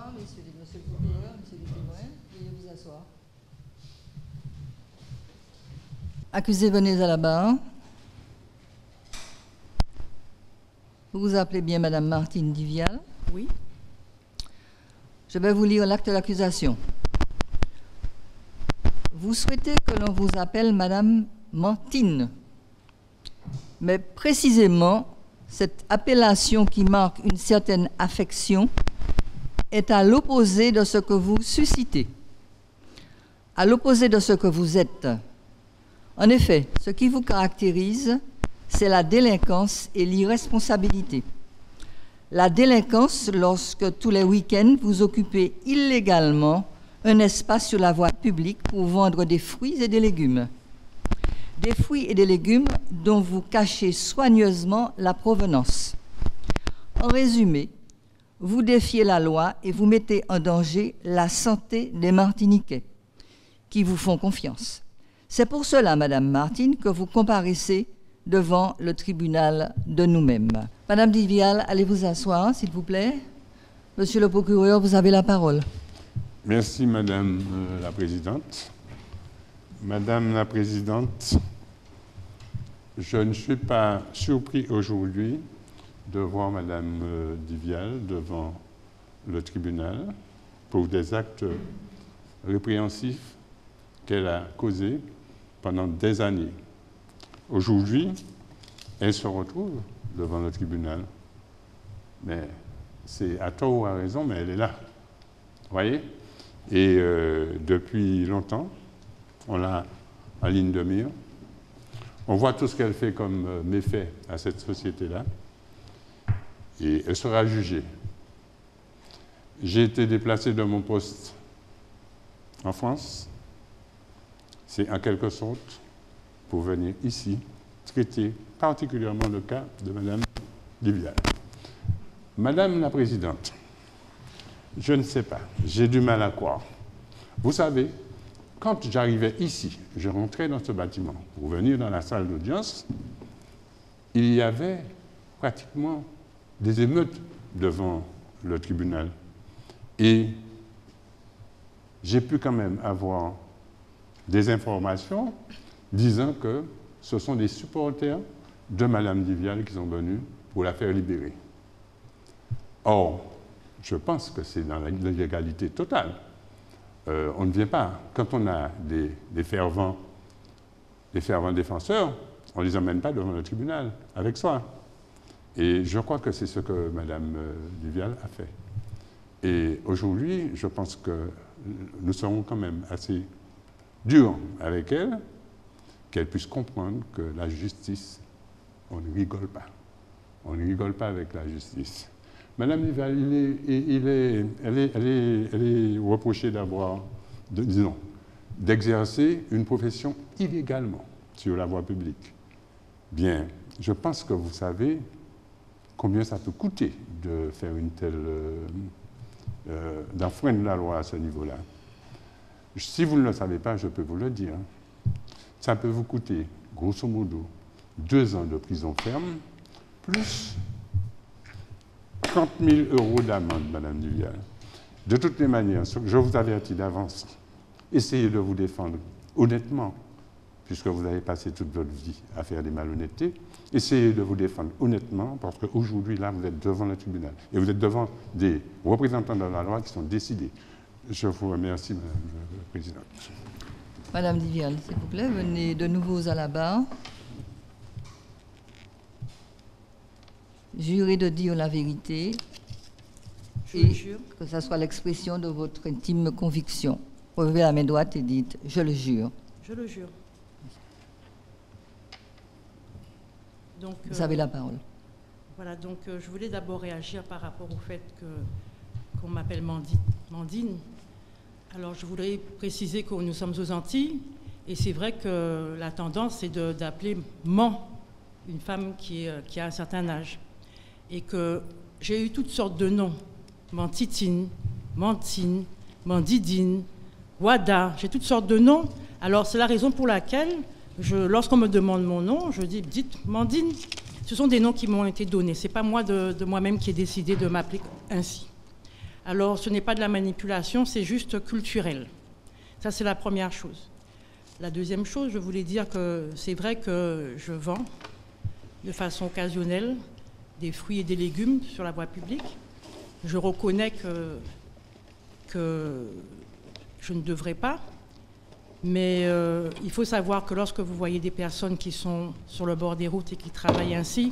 l'avant, monsieur le procureur, monsieur le témoin, veuillez vous asseoir. Accusé, venez à la barre. Vous vous appelez bien Madame Martine Divial? Oui. Je vais vous lire l'acte d'accusation. Vous souhaitez que l'on vous appelle Madame Martine, mais précisément, cette appellation qui marque une certaine affection est à l'opposé de ce que vous suscitez, à l'opposé de ce que vous êtes. En effet, ce qui vous caractérise, c'est la délinquance et l'irresponsabilité. La délinquance, lorsque tous les week-ends, vous occupez illégalement un espace sur la voie publique pour vendre des fruits et des légumes. Des fruits et des légumes dont vous cachez soigneusement la provenance. En résumé, vous défiez la loi et vous mettez en danger la santé des Martiniquais qui vous font confiance. C'est pour cela, Madame Martine, que vous comparaissez devant le tribunal de nous-mêmes. Madame Divial, allez vous asseoir, s'il vous plaît. Monsieur le procureur, vous avez la parole. Merci, Madame la Présidente. Madame la Présidente, je ne suis pas surpris aujourd'hui de voir Madame Divial devant le tribunal pour des actes répréhensifs qu'elle a causés pendant des années. Aujourd'hui, elle se retrouve devant le tribunal. Mais c'est à tort ou à raison, mais elle est là. Vous voyez? Et depuis longtemps, on l'a en ligne de mire. On voit tout ce qu'elle fait comme méfait à cette société-là. Et elle sera jugée. J'ai été déplacé de mon poste en France. C'est en quelque sorte pour venir ici traiter particulièrement le cas de Madame Divial. Madame la Présidente, je ne sais pas, j'ai du mal à croire. Vous savez, quand j'arrivais ici, je rentrais dans ce bâtiment pour venir dans la salle d'audience, il y avait pratiquement des émeutes devant le tribunal. Et j'ai pu quand même avoir des informations disant que ce sont des supporters de Madame Divial qui sont venus pour la faire libérer. Or, je pense que c'est dans l'illégalité totale. On ne vient pas, quand on a des fervents défenseurs, on ne les emmène pas devant le tribunal avec soi. Et je crois que c'est ce que Mme Divial a fait. Et aujourd'hui, je pense que nous serons quand même assez durs avec elle, qu'elle puisse comprendre que la justice, on ne rigole pas. On ne rigole pas avec la justice. Madame Divial, elle est reprochée d'exercer une profession illégalement sur la voie publique. Bien, je pense que vous savez combien ça peut coûter de faire une telle... d'enfreindre la loi à ce niveau-là. Si vous ne le savez pas, je peux vous le dire. Ça peut vous coûter, grosso modo, 2 ans de prison ferme, plus 30 000 € d'amende, Madame Divial. De toutes les manières, je vous avertis d'avance, essayez de vous défendre honnêtement, puisque vous avez passé toute votre vie à faire des malhonnêtetés. Essayez de vous défendre honnêtement, parce qu'aujourd'hui, là, vous êtes devant le tribunal. Et vous êtes devant des représentants de la loi qui sont décidés. Je vous remercie, Madame la Présidente. Madame Divial, s'il vous plaît, venez de nouveau à la barre. Jurez de dire la vérité et que ce soit l'expression de votre intime conviction. Levez la main droite et dites « Je le jure ». Je le jure. Donc, vous avez la parole. Voilà, donc je voulais d'abord réagir par rapport au fait qu'on m'appelle Mandine. Alors je voudrais préciser que nous sommes aux Antilles et c'est vrai que la tendance c'est d'appeler une femme qui a un certain âge. Et que j'ai eu toutes sortes de noms. Mantitine, Mantine, Mandidine, Wada, j'ai toutes sortes de noms. Alors c'est la raison pour laquelle, lorsqu'on me demande mon nom, je dis « dites Mandine ». Ce sont des noms qui m'ont été donnés. Ce n'est pas moi de moi-même qui ai décidé de m'appeler ainsi. Alors, ce n'est pas de la manipulation, c'est juste culturel. Ça, c'est la première chose. La deuxième chose, je voulais dire que c'est vrai que je vends de façon occasionnelle des fruits et des légumes sur la voie publique. Je reconnais que je ne devrais pas, mais il faut savoir que lorsque vous voyez des personnes qui sont sur le bord des routes et qui travaillent ainsi,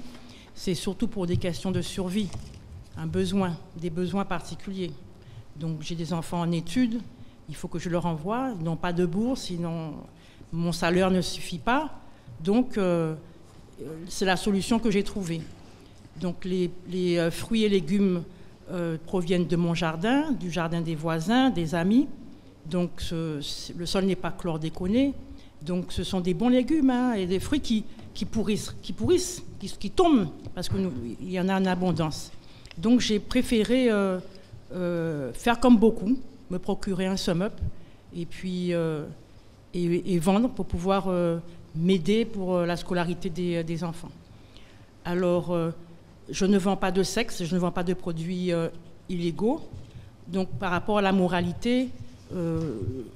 c'est surtout pour des questions de survie, des besoins particuliers. Donc j'ai des enfants en études, il faut que je leur envoie, ils n'ont pas de bourse, sinon mon salaire ne suffit pas. Donc c'est la solution que j'ai trouvée. Donc les fruits et légumes proviennent de mon jardin, du jardin des voisins, des amis. Donc le sol n'est pas chlordéconé. Donc ce sont des bons légumes et des fruits qui pourrissent, qui tombent, parce qu'il y en a en abondance. Donc j'ai préféré faire comme beaucoup, me procurer un sum-up et puis et vendre pour pouvoir m'aider pour la scolarité des enfants. Alors, je ne vends pas de sexe, je ne vends pas de produits illégaux. Donc, par rapport à la moralité, vous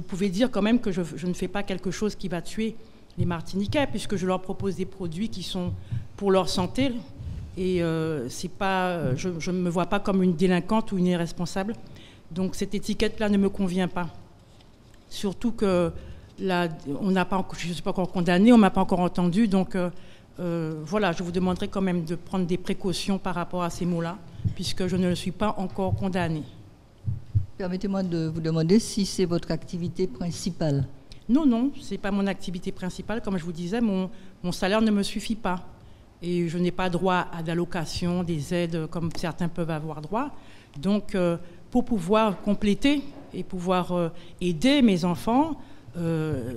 pouvez dire quand même que je ne fais pas quelque chose qui va tuer les Martiniquais, puisque je leur propose des produits qui sont pour leur santé. Et c'est pas, je ne me vois pas comme une délinquante ou une irresponsable. Donc, cette étiquette-là ne me convient pas. Surtout que on n'a pas, je ne suis pas encore condamnée, on ne m'a pas encore entendu. Donc, voilà, je vous demanderai quand même de prendre des précautions par rapport à ces mots-là, puisque je ne suis pas encore condamnée. Permettez-moi de vous demander si c'est votre activité principale. Non, ce n'est pas mon activité principale. Comme je vous disais, mon salaire ne me suffit pas. Et je n'ai pas droit à d'allocations, des aides comme certains peuvent avoir droit. Donc, pour pouvoir compléter et pouvoir aider mes enfants,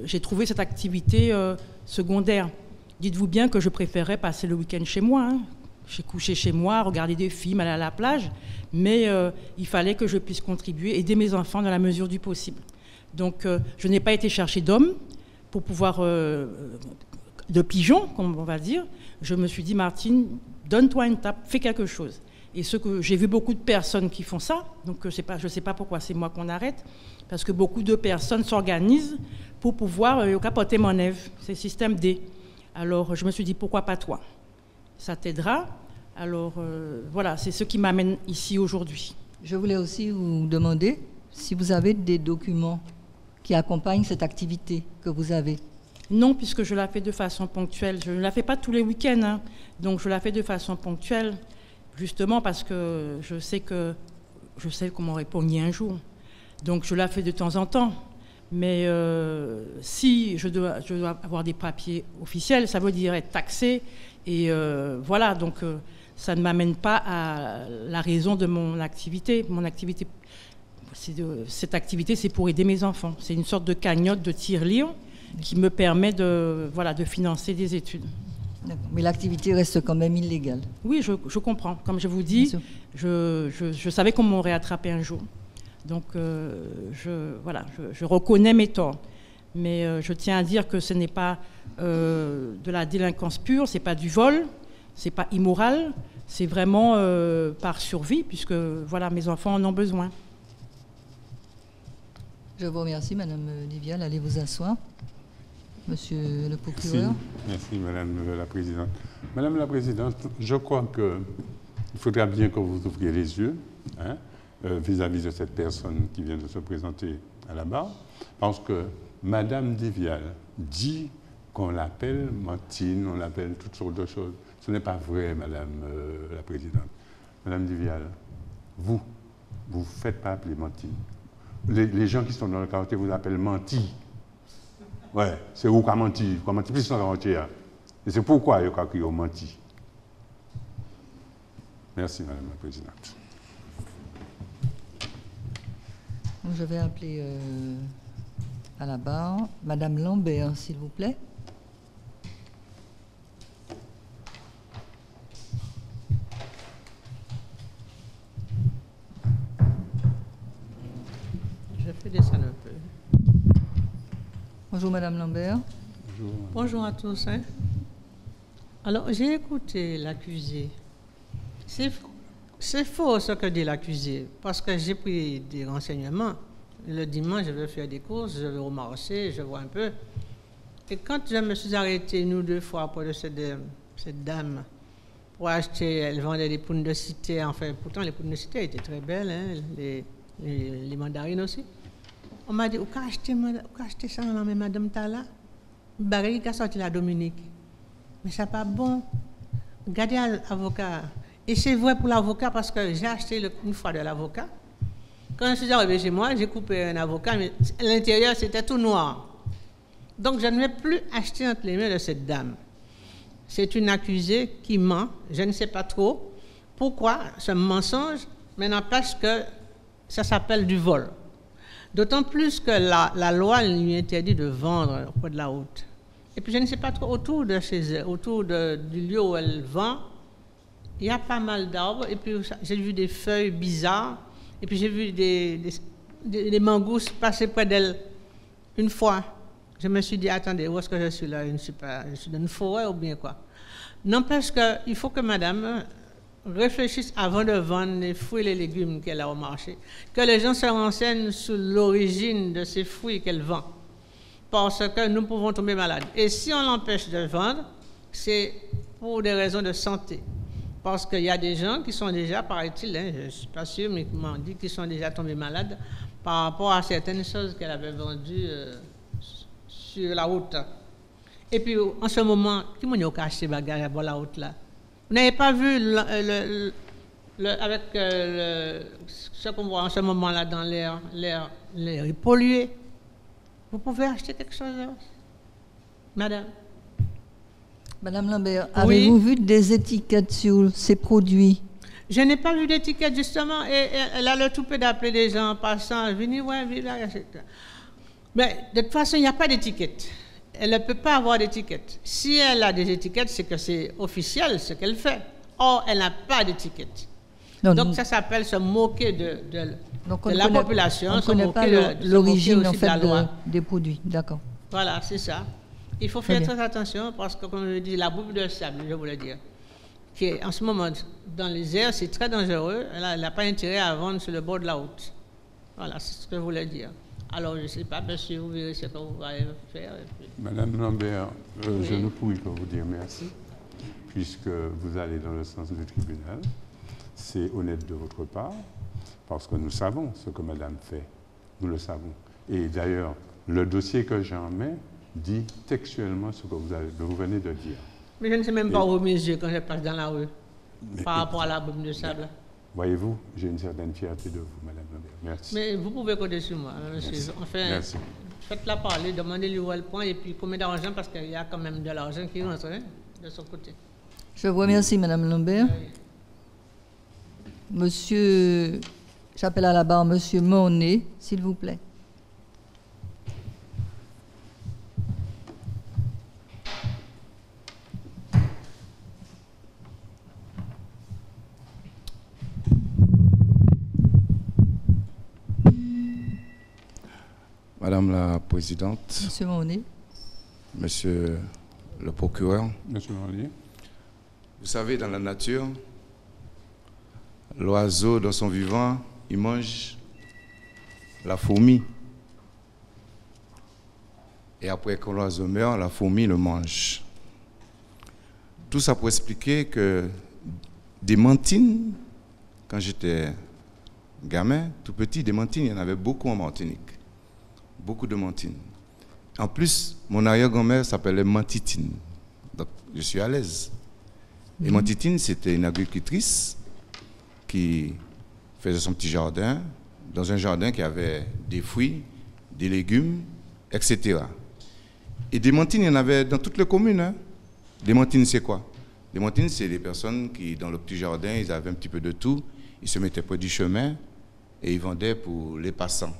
j'ai trouvé cette activité secondaire. Dites-vous bien que je préférais passer le week-end chez moi. J'ai couché chez moi, regarder des films, aller à la plage. Mais il fallait que je puisse contribuer, aider mes enfants dans la mesure du possible. Donc, je n'ai pas été chercher d'hommes pour pouvoir... de pigeons, comme on va dire. Je me suis dit, Martine, donne-toi une tape, fais quelque chose. Et j'ai vu beaucoup de personnes qui font ça, donc je ne sais pas pourquoi c'est moi qu'on arrête, parce que beaucoup de personnes s'organisent pour pouvoir capoter mon œuvre. C'est le système D. Alors je me suis dit, pourquoi pas toi? Ça t'aidera. Alors voilà, c'est ce qui m'amène ici aujourd'hui. Je voulais aussi vous demander si vous avez des documents qui accompagnent cette activité que vous avez. Non, puisque je la fais de façon ponctuelle. Je ne la fais pas tous les week-ends, donc je la fais de façon ponctuelle, justement parce que je sais comment répondre un jour. Donc je la fais de temps en temps. Mais si je dois avoir des papiers officiels, ça veut dire être taxé. Et voilà, donc ça ne m'amène pas à la raison de mon activité. Cette activité, c'est pour aider mes enfants. C'est une sorte de cagnotte de tirelire qui me permet de financer des études. Mais l'activité reste quand même illégale. Oui, je comprends. Comme je vous dis, je savais qu'on m'aurait attrapé un jour. Donc, je reconnais mes torts. Mais je tiens à dire que ce n'est pas de la délinquance pure, ce n'est pas du vol, ce n'est pas immoral, c'est vraiment par survie, puisque voilà, mes enfants en ont besoin. Je vous remercie, Madame Livial. Allez vous asseoir. Monsieur le procureur. Merci, Madame la Présidente. Madame la Présidente, je crois qu'il faudra bien que vous ouvriez les yeux vis-à-vis de cette personne qui vient de se présenter à la barre, parce que Madame Livial dit qu'on l'appelle Martine, on l'appelle toutes sortes de choses. Ce n'est pas vrai, Madame la Présidente. Madame Livial, vous ne faites pas appeler Martine. Les gens qui sont dans le quartier vous appellent Menti. Ouais, c'est vous qui avez menti, plus dans le quartier. Et c'est pourquoi vous avez menti. Merci, Madame la Présidente. Je vais appeler à la barre Madame Lambert, s'il vous plaît. Je fais descendre un peu. Bonjour Madame Lambert. Bonjour. Bonjour à tous. Alors, j'ai écouté l'accusé. C'est C'est faux ce que dit l'accusé, parce que j'ai pris des renseignements. Le dimanche, je vais faire des courses, je vais au marché, je vois un peu. Et quand je me suis arrêté 1 ou 2 fois auprès de cette dame pour acheter, elle vendait des poules de cité, enfin, pourtant les poules de cité étaient très belles, hein, les mandarines aussi. On m'a dit, où qu'a acheté ça, là, mais madame Tala? Barry qui a sorti la Dominique. Mais ça pas bon. Regardez l'avocat. Et c'est vrai pour l'avocat parce que j'ai acheté une fois de l'avocat. Quand je suis arrivé chez moi, j'ai coupé un avocat, mais à l'intérieur, c'était tout noir. Donc, je ne vais plus acheter entre les mains de cette dame. C'est une accusée qui ment, je ne sais pas trop pourquoi ce mensonge, mais n'empêche que ça s'appelle du vol. D'autant plus que la loi lui interdit de vendre auprès de la route. Et puis, je ne sais pas trop, autour de chez elle, autour du lieu où elle vend, il y a pas mal d'arbres, et puis j'ai vu des feuilles bizarres, et puis j'ai vu des mangousses passer près d'elle. Une fois, je me suis dit, attendez, où est-ce que je suis là? Je suis dans une forêt ou bien quoi? N'empêche qu'il faut que madame réfléchisse avant de vendre les fruits et les légumes qu'elle a au marché, que les gens se renseignent sur l'origine de ces fruits qu'elle vend, parce que nous pouvons tomber malades. Et si on l'empêche de vendre, c'est pour des raisons de santé. Parce qu'il y a des gens qui sont déjà, paraît-il, hein, je ne suis pas sûr, mais qui m'ont dit qu'ils sont déjà tombés malades par rapport à certaines choses qu'elle avait vendues sur la route. Et puis, en ce moment, qui m'a dit qu'on a acheté des bagages à la route là? Vous n'avez pas vu avec ce qu'on voit en ce moment-là dans l'air pollué? Vous pouvez acheter quelque chose, madame? Madame Lambert, Oui. avez-vous vu des étiquettes sur ces produits? Je n'ai pas vu d'étiquette, justement, et elle a le toupet d'appeler des gens en passant, venez voir, etc. Mais de toute façon, il n'y a pas d'étiquette. Elle ne peut pas avoir d'étiquette. Si elle a des étiquettes, c'est que c'est officiel ce qu'elle fait. Or, elle n'a pas d'étiquette. Donc, ça s'appelle se moquer de la population. On ne connaît pas l'origine en fait des produits. D'accord. Voilà, c'est ça. Il faut faire très attention parce que, comme je dis, la boue de sable, je voulais dire, qui est en ce moment dans les airs, c'est très dangereux. Elle n'a pas intérêt à vendre sur le bord de la route. Voilà, c'est ce que je voulais dire. Alors, je ne sais pas, monsieur, vous verrez ce que vous allez faire. Madame Lambert, je ne pourrais que vous dire merci, puisque vous allez dans le sens du tribunal. C'est honnête de votre part, parce que nous savons ce que madame fait. Nous le savons. Et d'ailleurs, le dossier que j'en mets dit textuellement ce que vous venez de dire. Mais je ne sais même pas où mes yeux quand je passe dans la rue, par rapport à la boue de sable. Voyez-vous, j'ai une certaine fierté de vous, madame Lambert. Merci. Mais vous pouvez compter sur moi, monsieur. Merci. Enfin, merci. Faites-la parler, demandez-lui où elle prend et puis combien d'argent, parce qu'il y a quand même de l'argent qui rentre de son côté. Je vous remercie, madame Lambert. Oui. Monsieur, j'appelle à la barre monsieur Monet, s'il vous plaît. Madame la Présidente, Monsieur Monet. Monsieur le procureur, Monsieur Monet. vous savez, dans la nature, l'oiseau, dans son vivant, il mange la fourmi. Et après, quand l'oiseau meurt, la fourmi le mange. Tout ça pour expliquer que des mantines, quand j'étais gamin, tout petit, des mantines, il y en avait beaucoup en Martinique. Beaucoup de mantines. En plus, mon arrière-grand-mère s'appelait Mantitine. Donc, je suis à l'aise. Et Mantitine, c'était une agricultrice qui faisait son petit jardin, dans un jardin qui avait des fruits, des légumes, etc. Et des mantines, il y en avait dans toutes les communes. Hein. Des mantines, c'est quoi? Des mantines, c'est des personnes qui, dans le petit jardin, ils avaient un petit peu de tout. Ils se mettaient près du chemin et ils vendaient pour les passants.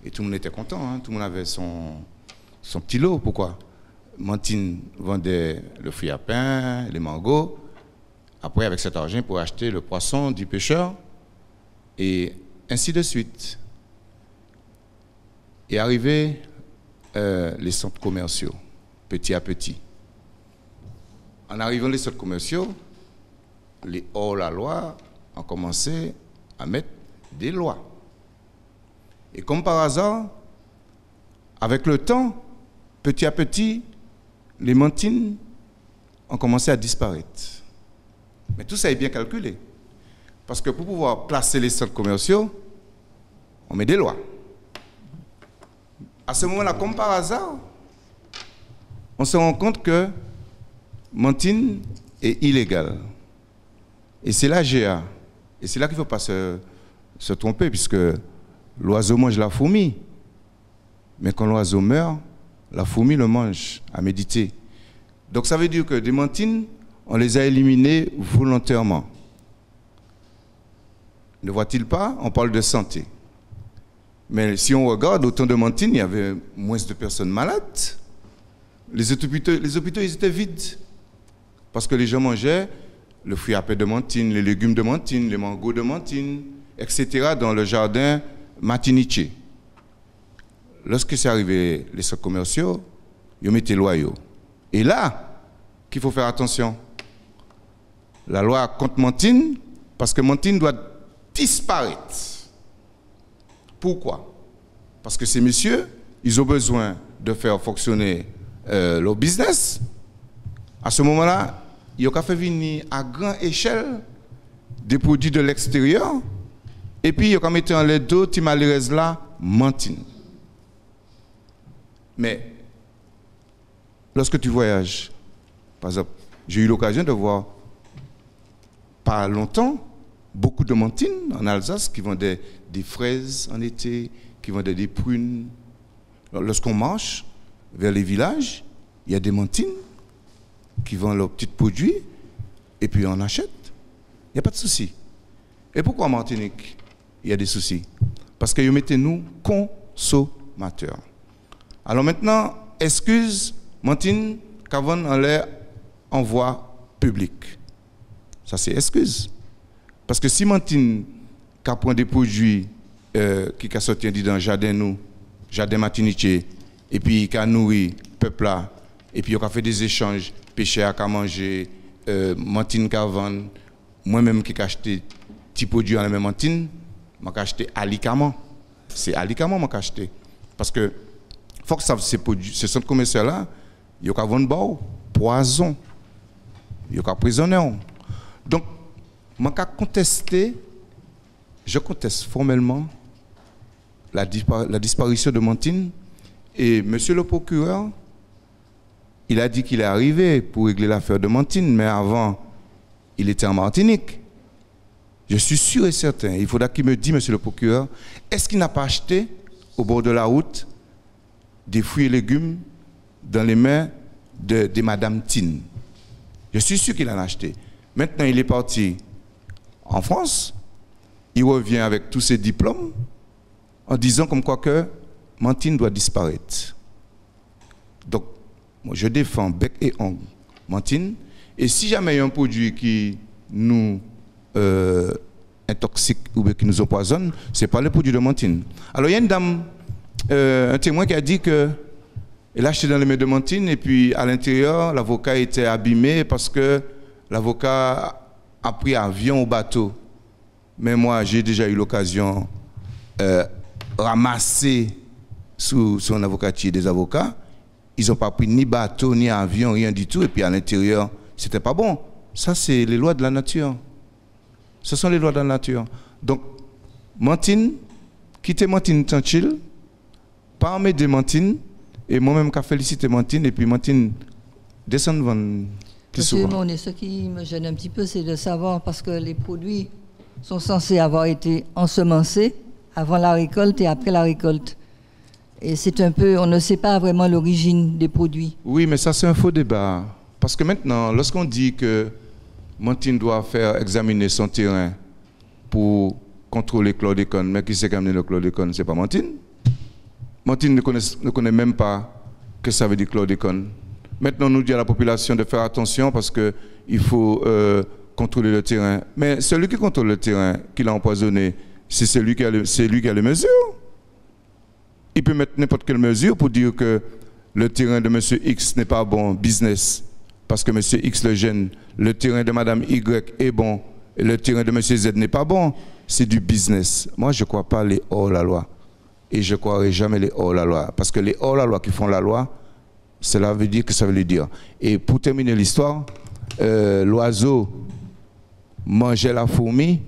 Et tout le monde était content, hein. Tout le monde avait son petit lot. Pourquoi? Mantine vendait le fruit à pain, les mangos. Après, avec cet argent, pour acheter le poisson du pêcheur. Et ainsi de suite. Et arrivé les centres commerciaux, petit à petit. En arrivant les centres commerciaux, les hors-la-loi, ont commencé à mettre des lois. Et comme par hasard, avec le temps, petit à petit, les mantines ont commencé à disparaître. Mais tout ça est bien calculé. Parce que pour pouvoir placer les centres commerciaux, on met des lois. À ce moment-là, comme par hasard, on se rend compte que mantine est illégale. Et c'est la GA. Et c'est là qu'il ne faut pas se tromper, puisque l'oiseau mange la fourmi. Mais quand l'oiseau meurt, la fourmi le mange, à méditer. Donc ça veut dire que des mantines, on les a éliminées volontairement. Ne voit-il pas? On parle de santé. Mais si on regarde, autant de mantines, il y avait moins de personnes malades. Les hôpitaux, ils étaient vides. Parce que les gens mangeaient le fruit à paix de mantine, les légumes de mantine, les mangos de mantine, etc. dans le jardin matiniché. Lorsque c'est arrivé les centres commerciaux, ils mettaient loyaux. Et là, qu'il faut faire attention. La loi contre mantine, parce que mantine doit disparaître. Pourquoi? Parce que ces messieurs, ils ont besoin de faire fonctionner leur business. À ce moment-là, ils ont fait venir à grande échelle des produits de l'extérieur et puis ils ont mis en les deux timalérez là, mantine. Mais lorsque tu voyages, par exemple, j'ai eu l'occasion de voir pas longtemps beaucoup de mantines en Alsace qui vendaient des fraises en été, qui vendaient des prunes. Lorsqu'on marche vers les villages, il y a des mantines qui vendent leurs petits produits et puis on achète. Il n'y a pas de souci. Et pourquoi en Martinique, il y a des soucis? Parce que vous mettez nous consommateurs. Alors maintenant, excuse mantine qu'avant on l'air en voie publique. Ça c'est excuse. Parce que si mantine qui prend des produits qui sortent dans le jardin nous, jardin matiniché, et puis qui a nourri le peuple là, et puis on a fait des échanges, pêcher à manger, mantine qui vendre, moi-même qui ai acheté petits produits en la même mantine, j'ai acheté alicament. C'est alicament que j'ai acheté. Parce que faut que ces produits, ces centres commerciaux là, ils ont vendre poison, ils ont emprisonné. Donc, je conteste formellement la disparition de mantine. Et monsieur le procureur, il a dit qu'il est arrivé pour régler l'affaire de mantine, mais avant, il était en Martinique. Je suis sûr et certain, il faudra qu'il me dise, monsieur le procureur, est-ce qu'il n'a pas acheté au bord de la route des fruits et légumes dans les mains de Madame Tine? Je suis sûr qu'il en a acheté. Maintenant, il est parti en France, il revient avec tous ses diplômes en disant comme quoi que mantine doit disparaître. Donc, moi, je défends bec et ongle mantine. Et si jamais il y a un produit qui nous intoxique ou qui nous empoisonne, ce n'est pas le produit de mantine. Alors, il y a une dame, un témoin qui a dit qu'elle a acheté dans les mains de mantine et puis à l'intérieur, l'avocat était abîmé parce que l'avocat a pris avion au bateau. Mais moi, j'ai déjà eu l'occasion de ramasser sous son avocatier des avocats. Ils n'ont pas pris ni bateau, ni avion, rien du tout. Et puis à l'intérieur, c'était pas bon. Ça, c'est les lois de la nature. Ce sont les lois de la nature. Donc, mantine, quittez mantine tranquille, pas mettre de mantine, et moi-même, je félicite mantine, et puis mantine, descendre vendre. Ce qui me gêne un petit peu, c'est de savoir, parce que les produits sont censés avoir été ensemencés avant la récolte et après la récolte. Et c'est un peu, on ne sait pas vraiment l'origine des produits. Oui, mais ça c'est un faux débat. Parce que maintenant, lorsqu'on dit que mantine doit faire examiner son terrain pour contrôler le chlordécone, mais qui sait qu'amener le chlordécone, c'est pas mantine. Mantine ne connaît même pas que ça veut dire chlordécone. Maintenant, on nous dit à la population de faire attention parce qu'il faut contrôler le terrain. Mais celui qui contrôle le terrain, qui l'a empoisonné, c'est celui qui a les mesures. Il peut mettre n'importe quelle mesure pour dire que le terrain de M. X n'est pas bon business parce que M. X le gêne. Le terrain de Mme Y est bon le terrain de M. Z n'est pas bon, c'est du business. Moi, je ne crois pas les hors-la-loi. Et je ne croirai jamais les hors-la-loi. Parce que les hors-la-loi qui font la loi, cela veut dire que ça veut le dire. Et pour terminer l'histoire, l'oiseau mangeait la fourmi,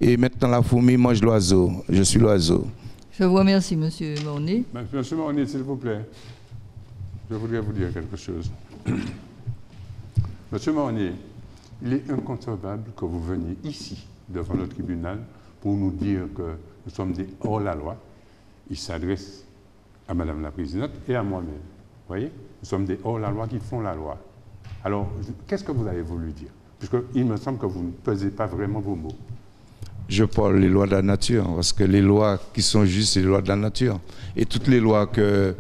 et maintenant la fourmi mange l'oiseau. Je suis l'oiseau. Je vous remercie, M. Mornay. Monsieur Mornay, s'il vous plaît, je voudrais vous dire quelque chose. Monsieur Mornay, il est inconcevable que vous veniez ici, devant le tribunal, pour nous dire que nous sommes des hors-la-loi. Il s'adresse à Madame la Présidente et à moi-même. Vous voyez? Nous sommes des hors-la-loi qui font la loi. Alors, qu'est-ce que vous avez voulu dire? Puisqu'il me semble que vous ne pesez pas vraiment vos mots. Je parle des lois de la nature, parce que les lois qui sont justes, c'est les lois de la nature. Et toutes les lois que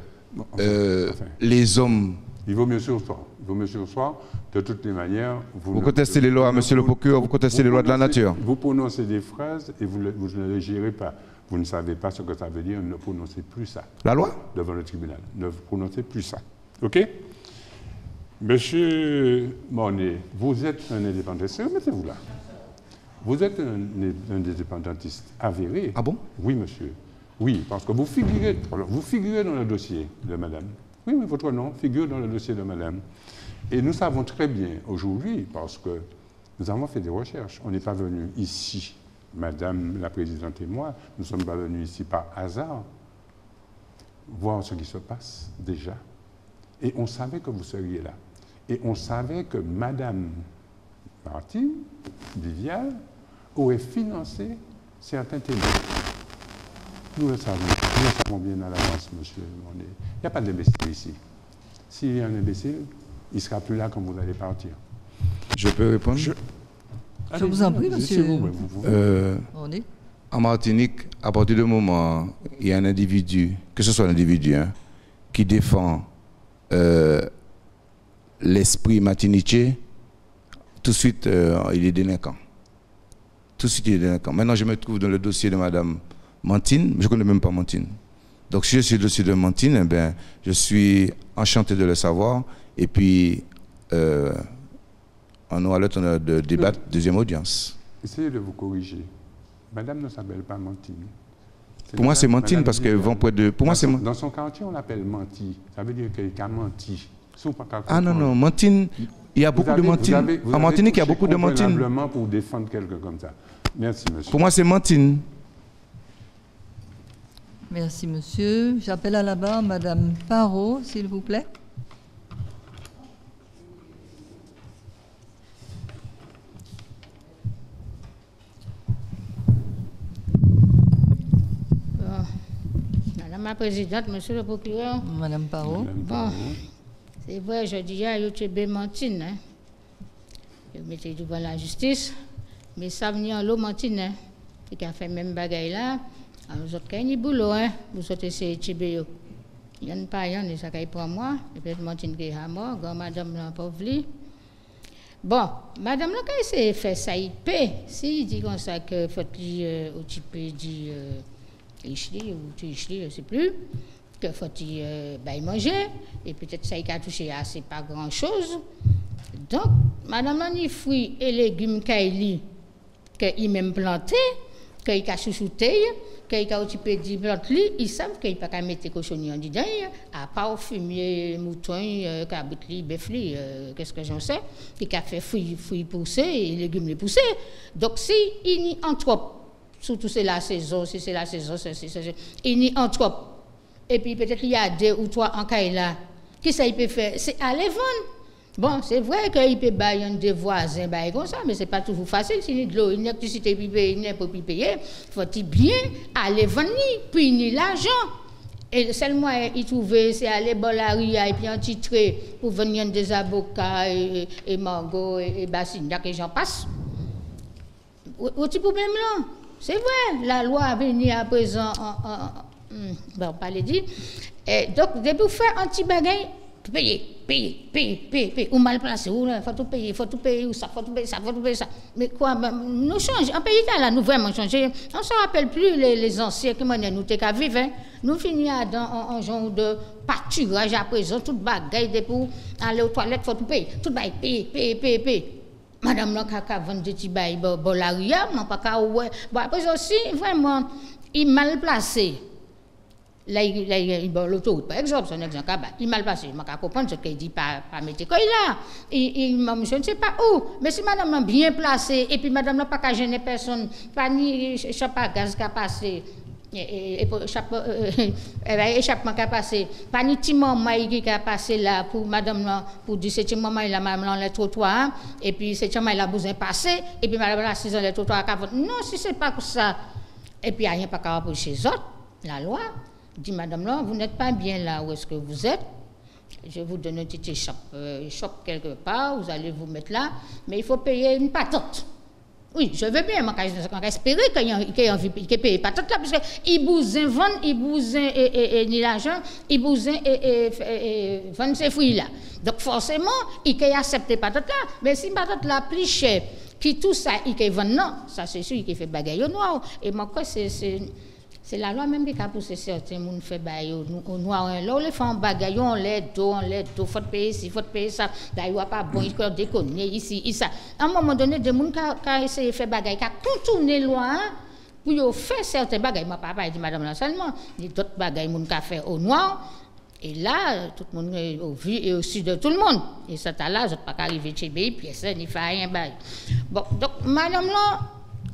les hommes... Il vaut mieux sursoir. Il vaut mieux sursoir. De toutes les manières... Vous contestez les lois, monsieur le procureur, vous contestez les lois de la nature. Vous prononcez des phrases et vous ne les gérez pas. Vous ne savez pas ce que ça veut dire, ne prononcez plus ça. La loi? Devant le tribunal. Ne prononcez plus ça. OK? Monsieur Mornay, vous êtes un indépendantiste. Mettez-vous là. Vous êtes un indépendantiste avéré. Ah bon? Oui, monsieur. Oui, parce que vous figurez dans le dossier de madame. Oui, mais votre nom figure dans le dossier de madame. Et nous savons très bien aujourd'hui, parce que nous avons fait des recherches, on n'est pas venu ici, madame la présidente et moi, nous ne sommes pas venus ici par hasard, voir ce qui se passe déjà. Et on savait que vous seriez là. Et on savait que madame Martine, Vivial, aurait financé certains témoins. Nous le savons bien à l'avance, monsieur Mornay. Il n'y a pas d'imbécile ici. S'il y a un imbécile, il ne sera plus là quand vous allez partir. Je peux répondre? Je vous en prie, monsieur. En Martinique, à partir du moment où il y a un individu, que ce soit un individu, qui défend l'esprit martiniquais, tout de suite, il est délinquant. Tout de suite, il est délinquant. Maintenant, je me trouve dans le dossier de Mme Mantine. Je ne connais même pas Mantine. Donc, si je suis le dossier de Mantine, eh bien, je suis enchanté de le savoir. Et puis, on aura le temps de débattre, deuxième audience. Essayez de vous corriger. Madame ne s'appelle pas Mantine. Pour moi, c'est Mantine parce qu'elle vend près de... Pour moi, c'est... Dans son quartier, on l'appelle Menti. Ça veut dire qu'elle a menti. Ah non, non, Mantine... Il y a beaucoup de Mantine. En Martinique, il y a beaucoup de Mantine. Probablement pour défendre quelqu'un comme ça. Merci, monsieur. Pour moi, c'est Mantine. Merci, monsieur. J'appelle à la barre Madame Parot, s'il vous plaît. Madame la Présidente, monsieur le procureur. Madame Parot. Bon. C'est vrai, je dis, il y a eu Mantine. Hein. Je mettais devant la justice, mais ça venait en l'eau Mantine. Qui a fait même bagaille là. Alors, vous autres, il y a boulot, hein. Vous autres, c'est Tibé. Il y a pas, il y a ça qui prend moi. Et puis, Mantine qui est à mort, grand madame n'a pas voulu. Bon, madame, là, quand il fait ça, il paie. Si il dit comme ça que faut qu'il au Tibé dit Ichli ou Ichli, je ne sais plus. Que faut-il manger, et peut-être ça il a touché assez pas grand-chose. Donc, madame a ni fruits et légumes qu'il même planté, qu'il a chouchouté, qu'il a aussi pédi planté, ils savent qu'il ne peut pas mettre cochonniers en dedans, à part fumier, mouton, cabrit, bœuf, qu'est-ce que j'en sais, il a fait fruits pousser et légumes les pousser. Donc, si il n'y en trop, surtout c'est la saison, si c'est la saison, il n'y en trop. Et puis peut-être il y a 2 ou 3 en Kaila. Qu'est-ce qu'il peut faire? C'est aller vendre. Bon, c'est vrai qu'il peut bailler des voisins, comme ça, mais ce n'est pas toujours facile. S'il y a de l'eau, une électricité, il n'y a pas pu payer. Il faut bien aller vendre, puis il y a l'argent. Et le seul moyen qu'il trouve, c'est aller dans la rue et puis en titrer pour venir des avocats et mango et bassines, que j'en passe. Au petit problème là, c'est vrai, la loi a venu à présent bon, pas le dire. Donc, depuis vous faire un petit bagage, payer. Ou mal placé, ou faut tout payer, ou ça, faut tout payer ça. Mais quoi, nous changeons. En pays là, nous vraiment changé. On ne se rappelle plus les anciens qui nous étaient qu'à vivre. Nous finissons dans un genre de pâturage à présent, toute bagaille, pour aller aux toilettes, faut tout payer. Tout payer. Madame là, qui vend des petits bails, bolaria, mais pas qu'à ouais. Bon, après aussi, vraiment, il mal placé. Là, l'autoroute, par exemple, c'est un exemple, il mal placé. Je ne comprends ce qu'il dit, pas mettre quoi là. Je ne sais pas où, mais si madame là bien placée, et puis madame là pas qu'à gêner personne, pas ni chape à gaz qui a passé, échappement qui a passé, pas ni petit maman qui a passé là pour madame là, pour dire c'est maman là, madame là, le trottoir, et puis c'est maman là, besoin passer, et puis madame là, assise dans le trottoir, non, si c'est pas comme ça, et puis il n'y a rien pas qu'à reprocher les autres, la loi. Dit madame là, vous n'êtes pas bien là où est-ce que vous êtes. Je vous donne une petite échoppe quelque part, vous allez vous mettre là, mais il faut payer une patente. Oui, je veux bien, je espérer qu'il y ait envie de payer patente là, parce qu'il bousin vendre, il bousin ni l'argent, il bousin vendre ses fruits là. Donc forcément, il peut accepter patente là, mais si patente là plus cher, qui tout ça, il peut vendre non, ça c'est sûr qu'il fait bagaille au noir. Et moi, quoi, c'est la loi même qui a poussé certains gens faire bail au noir. Là, on les fait en bagaille, on l'aide, faut payer ci, faut payer ça. D'ailleurs, pas bon, il faut déconner ici, ça. À un moment donné, des gens qui ont essayé de faire bagaille, qui ont contourné la loi pour faire certains bagailles. Moi, papa dit madame là seulement, il y a d'autres bagailles qui ont fait au noir. Et là, tout le monde est au vu et au sud de tout le monde. Et ça, là, je ne peux pas arriver chez BI, puis ça, il ne fait rien. Bon, donc, madame là,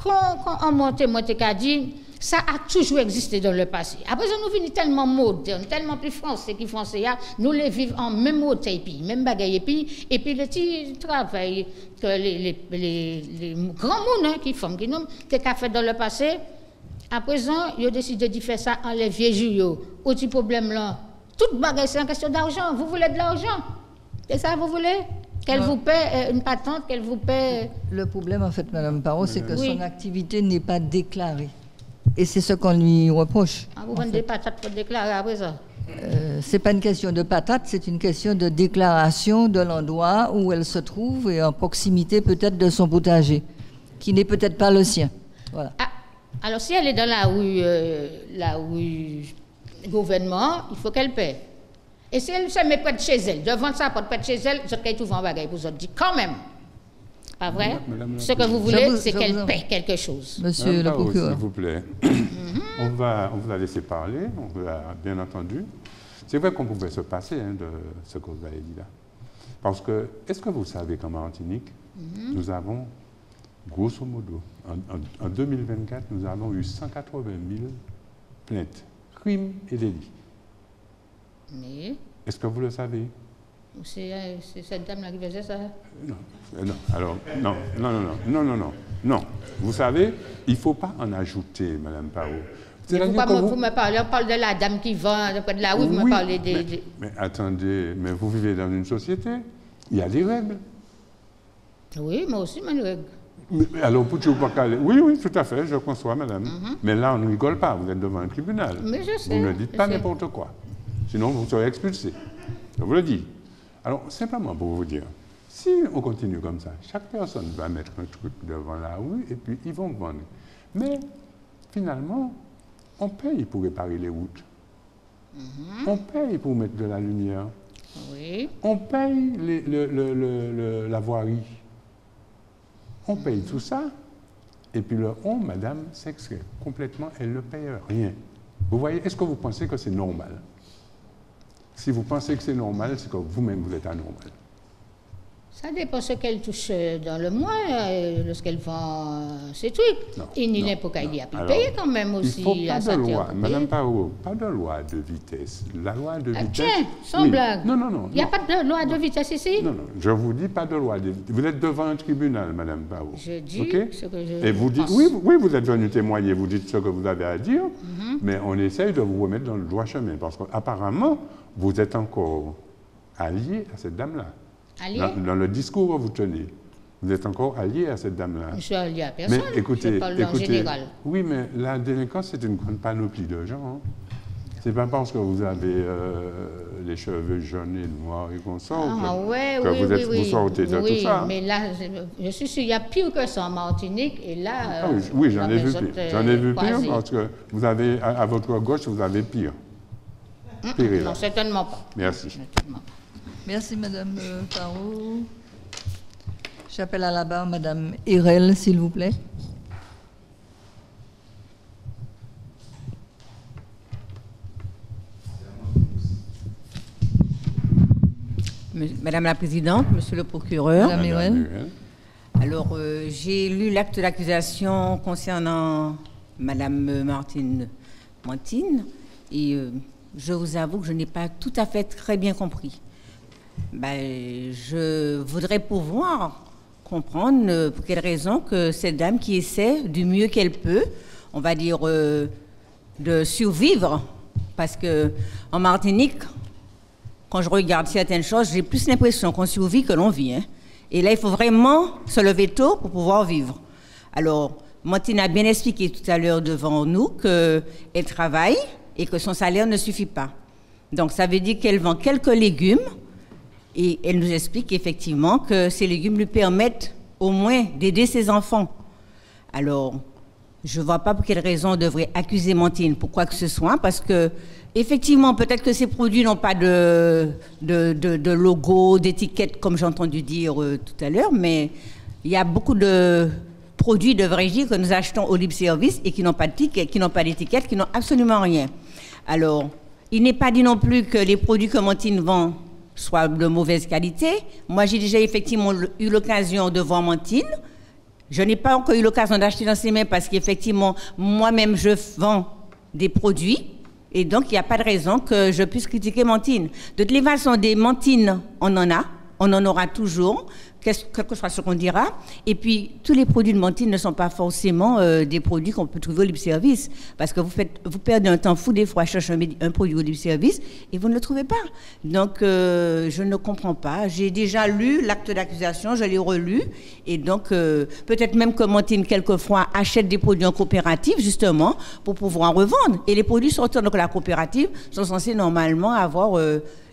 quand on monte, qu'a dit, ça a toujours existé dans le passé. Après, nous venons tellement modernes, tellement plus français que français, nous les vivons en même mode, même bagaille, et puis le petit travail que les grands monde qui font, qui nous fait dans le passé, à présent, ils ont décidé de faire ça en les vieux jours. Autre problème là, toute bagaille, c'est une question d'argent. Vous voulez de l'argent? C'est ça, vous voulez? Qu'elle vous paie une patente, qu'elle vous paie... Le problème, en fait, Mme Parot, c'est que son activité n'est pas déclarée. Et c'est ce qu'on lui reproche. Ah, vous vendez des patates pour déclarer après ça? Ce n'est pas une question de patates, c'est une question de déclaration de l'endroit où elle se trouve et en proximité peut-être de son potager, qui n'est peut-être pas le sien. Voilà. Ah, alors si elle est dans la rue gouvernement, il faut qu'elle paie. Et si elle se met près de chez elle, devant sa porte près de chez elle, je vais tout vendre bagaille pour vous dire quand même. Pas vrai? Ce que vous voulez, c'est qu'elle paie quelque chose. Monsieur le procureur. S'il vous plaît. On va la laisser parler, bien entendu. C'est vrai qu'on pouvait se passer de ce que vous avez dit là. Parce que, est-ce que vous savez qu'en Martinique, nous avons, grosso modo, en 2024, nous avons eu 180 000 plaintes, crimes et délits. Mais... Est-ce que vous le savez? C'est cette dame-là qui faisait ça? Non. Alors, non. Vous savez, il ne faut pas en ajouter, Mme Parot. Vous me parlez, on parle de la dame qui vend près de la rue, vous me parlez des... Mais attendez, mais vous vivez dans une société, il y a des règles. Oui, moi aussi, mes règles. Alors, pour toujours pas caler. Oui, tout à fait, je conçois, madame. Mais là, on ne rigole pas, vous êtes devant un tribunal. Mais je sais. Vous ne dites pas n'importe quoi. Sinon, vous serez expulsé. Je vous le dis. Alors, simplement pour vous dire, si on continue comme ça, chaque personne va mettre un truc devant la rue et puis ils vont vendre. Mais finalement, on paye pour réparer les routes. On paye pour mettre de la lumière. Oui. On paye la voirie. On paye tout ça. Et puis le on, madame, s'extrait complètement, elle ne paye rien. Vous voyez, est-ce que vous pensez que c'est normal? Si vous pensez que c'est normal, c'est que vous-même, vous êtes anormal. Ça dépend ce qu'elle touche dans le mois, lorsqu'elle vend ses trucs. Il n'y a pas qu'à y payer quand même aussi. Il ne faut pas de loi, Madame Parot, pas de loi de vitesse. La loi de vitesse... Tiens, sans blague. Non. Il n'y a pas de loi de vitesse ici? Non, je vous dis pas de loi de vitesse. Vous êtes devant un tribunal, Madame Parot. Je dis ce que je Et vous dites, oui, vous êtes venu témoigner, vous dites ce que vous avez à dire, mais on essaye de vous remettre dans le droit chemin, parce qu'apparemment, vous êtes encore allié à cette dame-là. Dans le discours que vous tenez, vous êtes encore allié à cette dame-là. Je suis allié à personne, mais écoutez, je parle en général. Oui, mais la délinquance, c'est une grande panoplie de gens. Ce n'est pas parce que vous avez les cheveux jaunes et noirs et qu'on sort que vous sortez de tout ça. Mais là, je suis sûr, il y a pire que ça en Martinique. Et là, oui, j'en ai vu pire. J'en ai vu pire parce que vous avez, à votre gauche, vous avez pire. Non, certainement pas. Merci. Certainement pas. Merci, Madame Parot. J'appelle à la barre Madame Irel, s'il vous plaît. Madame la Présidente, Monsieur le procureur. Madame Irel. Alors, j'ai lu l'acte d'accusation concernant Madame Martine Mantine et je vous avoue que je n'ai pas tout à fait très bien compris. Je voudrais pouvoir comprendre pour quelle raison que cette dame qui essaie du mieux qu'elle peut, on va dire, de survivre, parce que en Martinique, quand je regarde certaines choses, j'ai plus l'impression qu'on survit que l'on vit. Hein. Et là, il faut vraiment se lever tôt pour pouvoir vivre. Alors, Mantine a bien expliqué tout à l'heure devant nous qu'elle travaille et que son salaire ne suffit pas. Donc, ça veut dire qu'elle vend quelques légumes et elle nous explique effectivement que ces légumes lui permettent au moins d'aider ses enfants. Alors, je ne vois pas pour quelle raison on devrait accuser Mantine pour quoi que ce soit, parce que effectivement, peut-être que ces produits n'ont pas de logo, d'étiquette, comme j'ai entendu dire tout à l'heure, mais il y a beaucoup de produits, devrais-je dire, que nous achetons au libre service et qui n'ont pas d'étiquette, qui n'ont absolument rien. Alors, il n'est pas dit non plus que les produits que Mantine vend soient de mauvaise qualité. Moi, j'ai déjà effectivement eu l'occasion de voir Mantine. Je n'ai pas encore eu l'occasion d'acheter dans ses mains parce qu'effectivement, moi-même, je vends des produits. Et donc, il n'y a pas de raison que je puisse critiquer Mantine. De toutes les façons, des Mantines, on en aura toujours, quel que soit ce qu'on dira. Et puis, tous les produits de Mantine ne sont pas forcément des produits qu'on peut trouver au libre-service. Parce que vous perdez un temps fou des fois à chercher un produit au libre-service et vous ne le trouvez pas. Donc, je ne comprends pas. J'ai déjà lu l'acte d'accusation, je l'ai relu. Et donc, peut-être même que Mantine, quelquefois, achète des produits en coopérative, justement, pour pouvoir en revendre. Et les produits sortant de la coopérative sont censés normalement avoir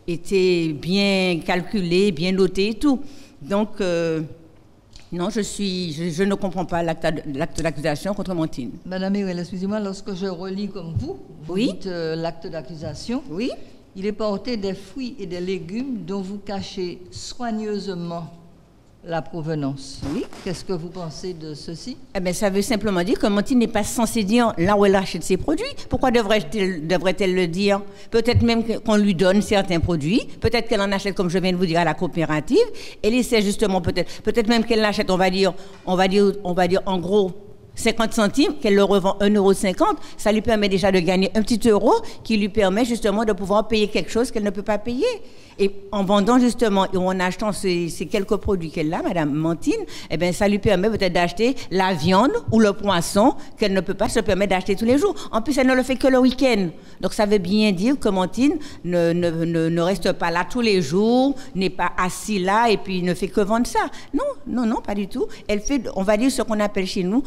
été bien calculés, bien notés et tout. Donc, non, je ne comprends pas l'acte d'accusation contre Mantine. Madame Irel, excusez-moi, lorsque je relis comme vous oui. dites l'acte d'accusation, oui. Il est porté des fruits et des légumes dont vous cachez soigneusement la provenance. Oui. Qu'est-ce que vous pensez de ceci? Eh bien, ça veut simplement dire que Mantine n'est pas censée dire là où elle achète ses produits. Pourquoi devrait-elle le dire? Peut-être même qu'on lui donne certains produits. Peut-être qu'elle en achète, comme je viens de vous dire, à la coopérative. Elle essaie justement peut-être même qu'elle l'achète, on va dire en gros 50 centimes, qu'elle le revend 1,50 €, ça lui permet déjà de gagner un petit euro qui lui permet justement de pouvoir payer quelque chose qu'elle ne peut pas payer. Et en vendant justement et en achetant ces quelques produits qu'elle a, Madame Mantine, eh bien, ça lui permet peut-être d'acheter la viande ou le poisson qu'elle ne peut pas se permettre d'acheter tous les jours. En plus, elle ne le fait que le week-end. Donc, ça veut bien dire que Mantine ne reste pas là tous les jours, n'est pas assis là et puis ne fait que vendre ça. Non, pas du tout. Elle fait, on va dire ce qu'on appelle chez nous,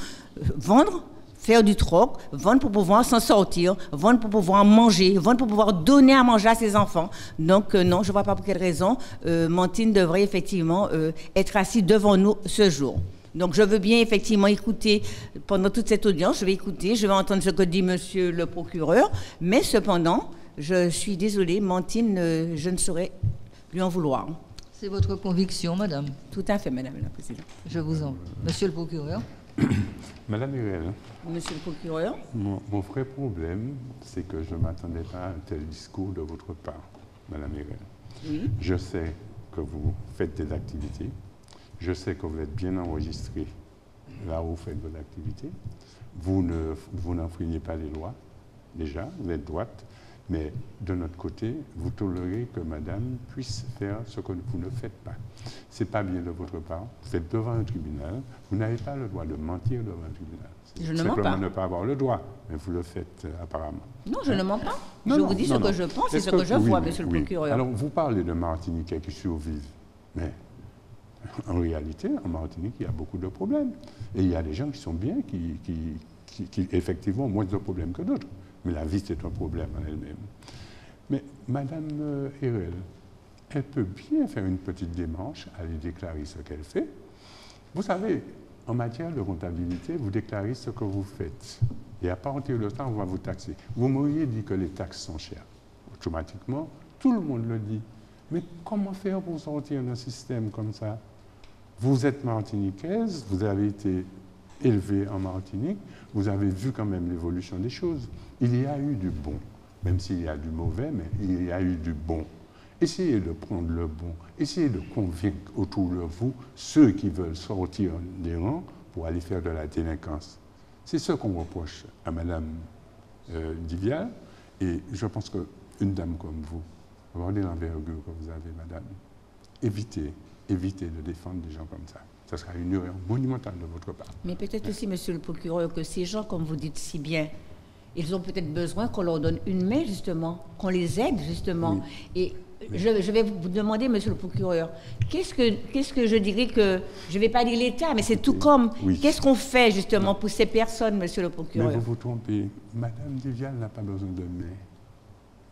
vendre, faire du troc, vendre pour pouvoir s'en sortir, vendre pour pouvoir manger, vendre pour pouvoir donner à manger à ses enfants. Donc non, je ne vois pas pour quelle raison Mantine devrait effectivement être assise devant nous ce jour. Donc je veux bien effectivement écouter, pendant toute cette audience, je vais entendre ce que dit monsieur le procureur, mais cependant, je suis désolée, Mantine, je ne saurais lui en vouloir. C'est votre conviction, madame? Tout à fait, madame la présidente. Je vous en prie. Monsieur le procureur. Madame Irel, monsieur le procureur, mon vrai problème, c'est que je ne m'attendais pas à un tel discours de votre part, Madame Irel. oui. Je sais que vous faites des activités, je sais que vous êtes bien enregistré là où vous faites vos activités, vous n'enfreignez pas les lois, déjà, vous êtes droite, mais de notre côté, vous tolérez que madame puisse faire ce que vous ne faites pas. Ce n'est pas bien de votre part. Vous êtes devant un tribunal. Vous n'avez pas le droit de mentir devant un tribunal. Je ne mens pas. Simplement ne pas avoir le droit, mais vous le faites apparemment. Non, je ne mens pas. Non, je non, vous dis non, ce non. que je pense et Est-ce ce que je vois, oui, monsieur le oui. procureur. Alors, vous parlez de Martiniquais qui survivent, mais en réalité, en Martinique, il y a beaucoup de problèmes. Et il y a des gens qui sont bien, qui effectivement ont moins de problèmes que d'autres. Mais la vie, c'est un problème en elle-même. Mais Madame Irel, elle peut bien faire une petite démarche, aller déclarer ce qu'elle fait. Vous savez, en matière de comptabilité, vous déclarez ce que vous faites. Et à partir de ça, on va vous taxer. Vous m'auriez dit que les taxes sont chères. Automatiquement, tout le monde le dit. Mais comment faire pour sortir d'un système comme ça? vous êtes martiniquaise, vous avez été élevée en Martinique, vous avez vu quand même l'évolution des choses. Il y a eu du bon, même s'il y a du mauvais, mais il y a eu du bon. Essayez de prendre le bon, essayez de convaincre autour de vous ceux qui veulent sortir des rangs pour aller faire de la délinquance. C'est ce qu'on reproche à Mme Divial, et je pense qu'une dame comme vous, regardez l'envergure que vous avez, madame, évitez de défendre des gens comme ça. Ce sera une erreur monumentale de votre part. Mais peut-être aussi, monsieur le procureur, que ces gens, comme vous dites si bien, ils ont peut-être besoin qu'on leur donne une main, justement, qu'on les aide, justement. Oui. Et je vais vous demander, monsieur le procureur, qu'est-ce que je dirais que, je ne vais pas dire l'État, mais c'est tout comme, qu'est-ce qu'on fait, justement, pour ces personnes, monsieur le procureur? Mais vous vous trompez. Madame Divial n'a pas besoin de main.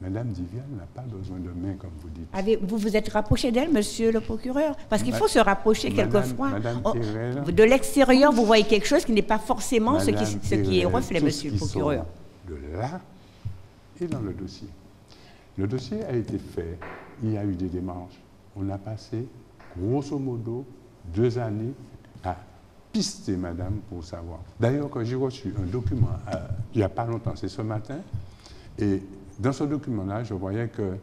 Madame Divial n'a pas besoin de main, comme vous dites. Vous vous êtes rapproché d'elle, monsieur le procureur? Parce qu'il faut se rapprocher quelquefois. De l'extérieur, vous voyez quelque chose qui n'est pas forcément ce qui est reflet, monsieur le procureur. De là et dans le dossier. Le dossier a été fait, il y a eu des démarches. On a passé, grosso modo, 2 années à pister madame pour savoir. D'ailleurs, quand j'ai reçu un document, il n'y a pas longtemps, c'est ce matin, et dans ce document-là, je voyais qu'il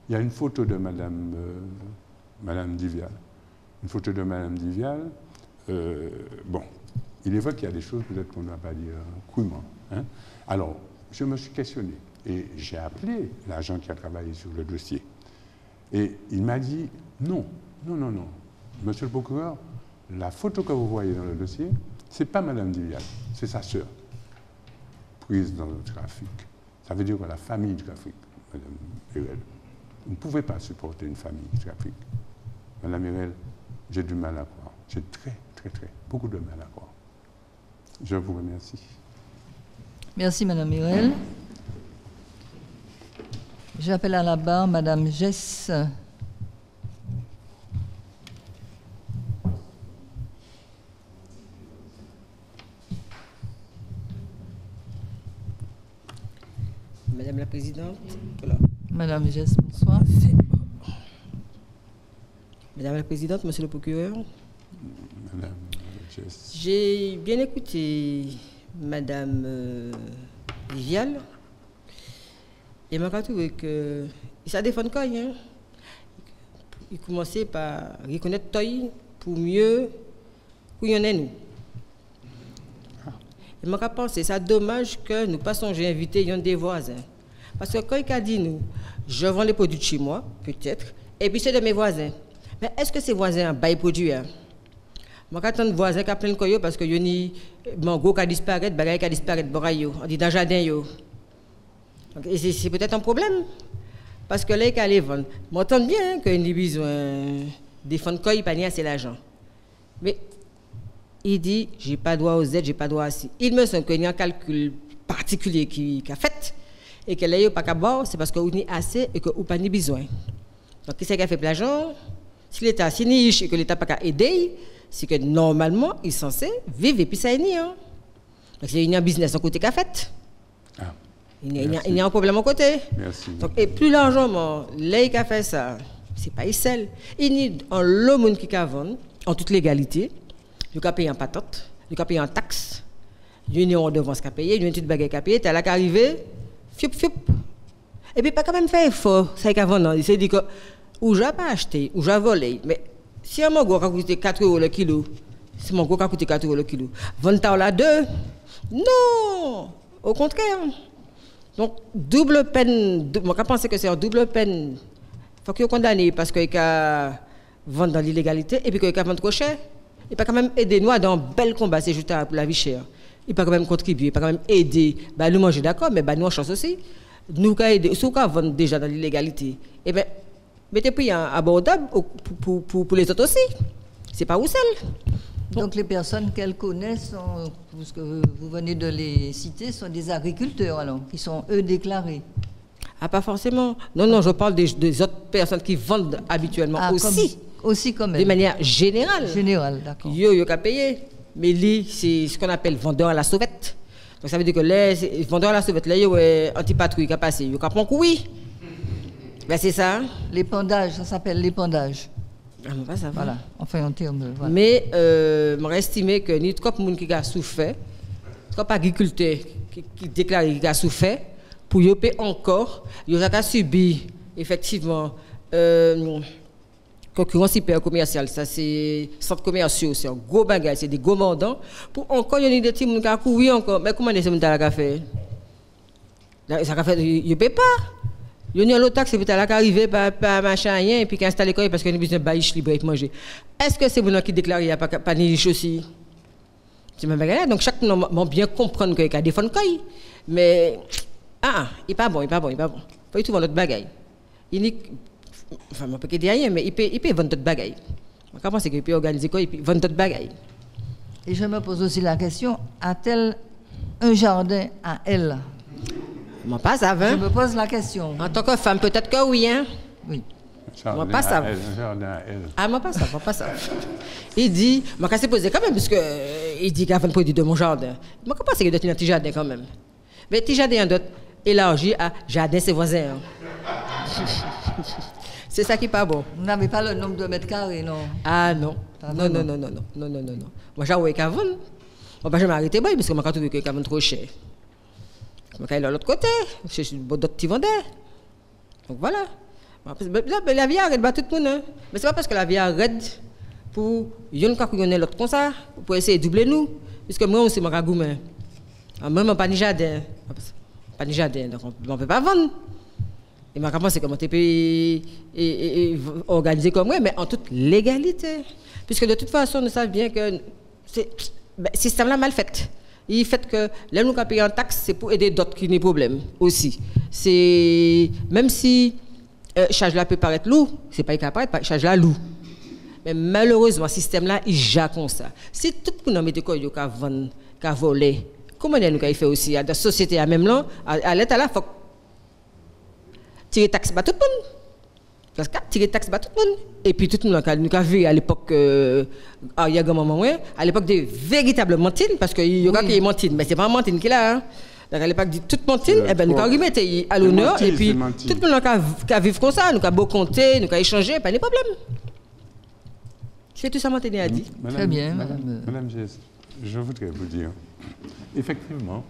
y a une photo de madame Divial. Une photo de madame Divial. Bon, il est vrai qu'il y a des choses peut-être qu'on ne va pas dire crûment. Hein. Alors, je me suis questionné et j'ai appelé l'agent qui a travaillé sur le dossier. Et il m'a dit non, monsieur le procureur, la photo que vous voyez dans le dossier, ce n'est pas madame Divial, c'est sa sœur, prise dans le trafic. Ça veut dire que la famille du trafic, madame Mirel, vous ne pouvez pas supporter une famille du trafic. Madame Mirel, j'ai du mal à croire. J'ai beaucoup de mal à croire. Je vous remercie. Merci, madame Mirel. J'appelle à la barre madame Jess. Madame la Présidente. Voilà. Madame Jess, bonsoir. Madame la Présidente, Monsieur le procureur. Madame Jess. J'ai bien écouté Madame Divial. Et je me trouvé que ça défend quoi, hein? Il commençait par reconnaître Toy pour mieux où il y en a nous. Et je me pensé, c'est dommage que nous passons, j'ai invité des voisins. Parce que quand il a dit nous, je vends les produits de chez moi, peut-être, et puis c'est de mes voisins. Mais est-ce que ces voisins baillent les produits? Je attends des voisins qui ont plein de coyotes parce que y a des mango qui disparaissent, des bagailles qui disparaissent, on dit dans le jardin. Et c'est peut-être un problème. Parce que là, il allait vendre. Je m'entends bien qu'il a besoin de fonds de coyotes, il n'y a pas assez d'argent. Mais il dit, je n'ai pas droit aux aides, je n'ai pas droit à ci. Il me semble qu'il y a un calcul particulier qui a fait et que là, il n'y a pas qu'à boire, c'est parce qu'on a assez et qu'on n'a pas besoin. Donc, qui c'est qui a fait de l'argent? Si l'État est niche et que l'État n'a pas qu'à aider, c'est que normalement, il est censé vivre et puis ça est ni. Donc, il y a un business à côté qu'a fait. Ah, il y a un problème à côté. Merci. Donc, et plus largement, là, qui a fait ça, c'est pas seul. Il y a un lot de monde qui a vendu en toute légalité. Il a payé en patente, il a payé en taxe, il y a une redevance qui a payé, il y a une petite baguette qui a payé, tu as là qui arrivé, fiup. Et puis, pas quand même fait effort, ça a vendu. Il s'est dit que, ou j'ai pas acheté, ou j'ai volé. Mais si un mango a coûté 4 € le kilo, c'est mon mango qui a coûté 4 € le kilo. Vendre là 2? Non! Au contraire. Donc, double peine, moi je pense que c'est une double peine. Il faut qu'il soit condamné parce qu'il a vendu dans l'illégalité et puis qu'il a vendu trop cher. Il peut quand même aider nous dans un bel combat, c'est juste pour la vie chère. Il peut quand même contribuer, il peut quand même aider. Bah, nous manger d'accord, mais bah, nous en chance aussi. Nous qui aider, ceux qui vendent déjà dans l'illégalité. Et bien, mettez prix abordable pour les autres aussi. C'est pas où seul. Donc les personnes qu'elles connaissent, puisque vous venez de les citer, sont des agriculteurs alors, qui sont eux déclarés. Ah, pas forcément. Non, je parle des autres personnes qui vendent habituellement aussi. Aussi comme elles. De manière générale. Générale, d'accord. Yo qu'à payer. Mais lui, c'est ce qu'on appelle vendeur à la sauvette. Donc ça veut dire que les vendeurs à la sauvette, là, il y a anti-patrouille qui a passé. Il y a un oui. Ben c'est ça. L'épandage, ça s'appelle l'épandage. Pas ça. Voilà, enfin en termes. Voilà. Mais je estimé que ni trop de monde qui a souffert, trop d'agriculteurs qui déclarent qu'ils ont souffert, pour y payer encore, ils ont subi effectivement concurrence hyper commerciale. Ça c'est centres commerciaux, c'est un gros bagage, c'est des gros mandants. Pour encore il y a des petits gens qui ont couru encore, mais comment les gens ont fait? Ça a fait, ils ne paient pas. Il y a l'autre taxe qui arrive par machin rien et puis qui installe l'école parce qu'il y a une business baïche libre pour manger. Est-ce que c'est vous qui déclarez qu'il n'y a pas de riche aussi? C'est même bagarre. Donc chaque monde va bien comprendre qu'il y a des fonds de caille. Mais il n'est pas bon, il n'est pas bon. Il faut y trouver notre bagaille. Enfin, je ne peux pas dire rien, mais il peut vendre notre bagaille. Je pense qu'il peut organiser quoi, il peut vendre notre bagaille. Et je me pose aussi la question, a-t-elle un jardin à elle? Moi pas ça, hein? Je me pose la question. En tant que femme, peut-être que oui, hein? Oui. Moi pas ça. Moi pas ça. Il dit, moi quand c'est posé quand même, parce que il dit qu'il a fait un produit de mon jardin. Moi je pense qu'il doit être un petit jardin quand même. Mais petit jardin doit élargi à jardin ses voisins. C'est ça qui n'est pas bon. Vous n'avez pas le nombre de mètres carrés, non? Ah non. Non. Moi j'ai envoyé qu'avant. On va jamais arrêter parce que moi quand trouvé que qu'avant trop cher. Je vais aller de l'autre côté, je suis d'autres petits vendeurs. Donc voilà. La vie arrête tout le monde. Mais ce n'est pas parce que la vie arrête pour l'autre comme ça, pour essayer de doubler nous. Puisque moi aussi, je suis gourmand. Moi, je n'ai pas de jardin. Pas de jardin, donc on ne peut pas vendre. Et je pense que tu peux organiser comme moi, mais en toute légalité. Puisque de toute façon, nous savons bien que le système là mal fait. Il fait que là nous payons en taxe, c'est pour aider d'autres qui ont des problèmes aussi. C'est même si charge là peut paraître lourd, c'est pas capable charge là lourd. Mais malheureusement, ce système là il jappe comme ça. Si tout le monde met des coins qui vendre, qui voler, comment nous avons fait aussi à la société à même là, à l'état là, faut tirer taxe par tout le monde. Parce que tirer taxe par tout le monde. Et puis tout le monde nous a vu à l'époque, il y a un moment, à l'époque de véritables mentines, parce qu'il y a des mentines, mais ce n'est pas mentine qui est là. Hein. Donc à l'époque de toute mentine, nous avons remis à l'honneur, et puis tout le monde a vécu comme ça, nous avons beau compter, nous avons échanger, pas de problème. C'est tout ça que Martine a dit. Très bien, Madame Gess, je voudrais vous dire, effectivement,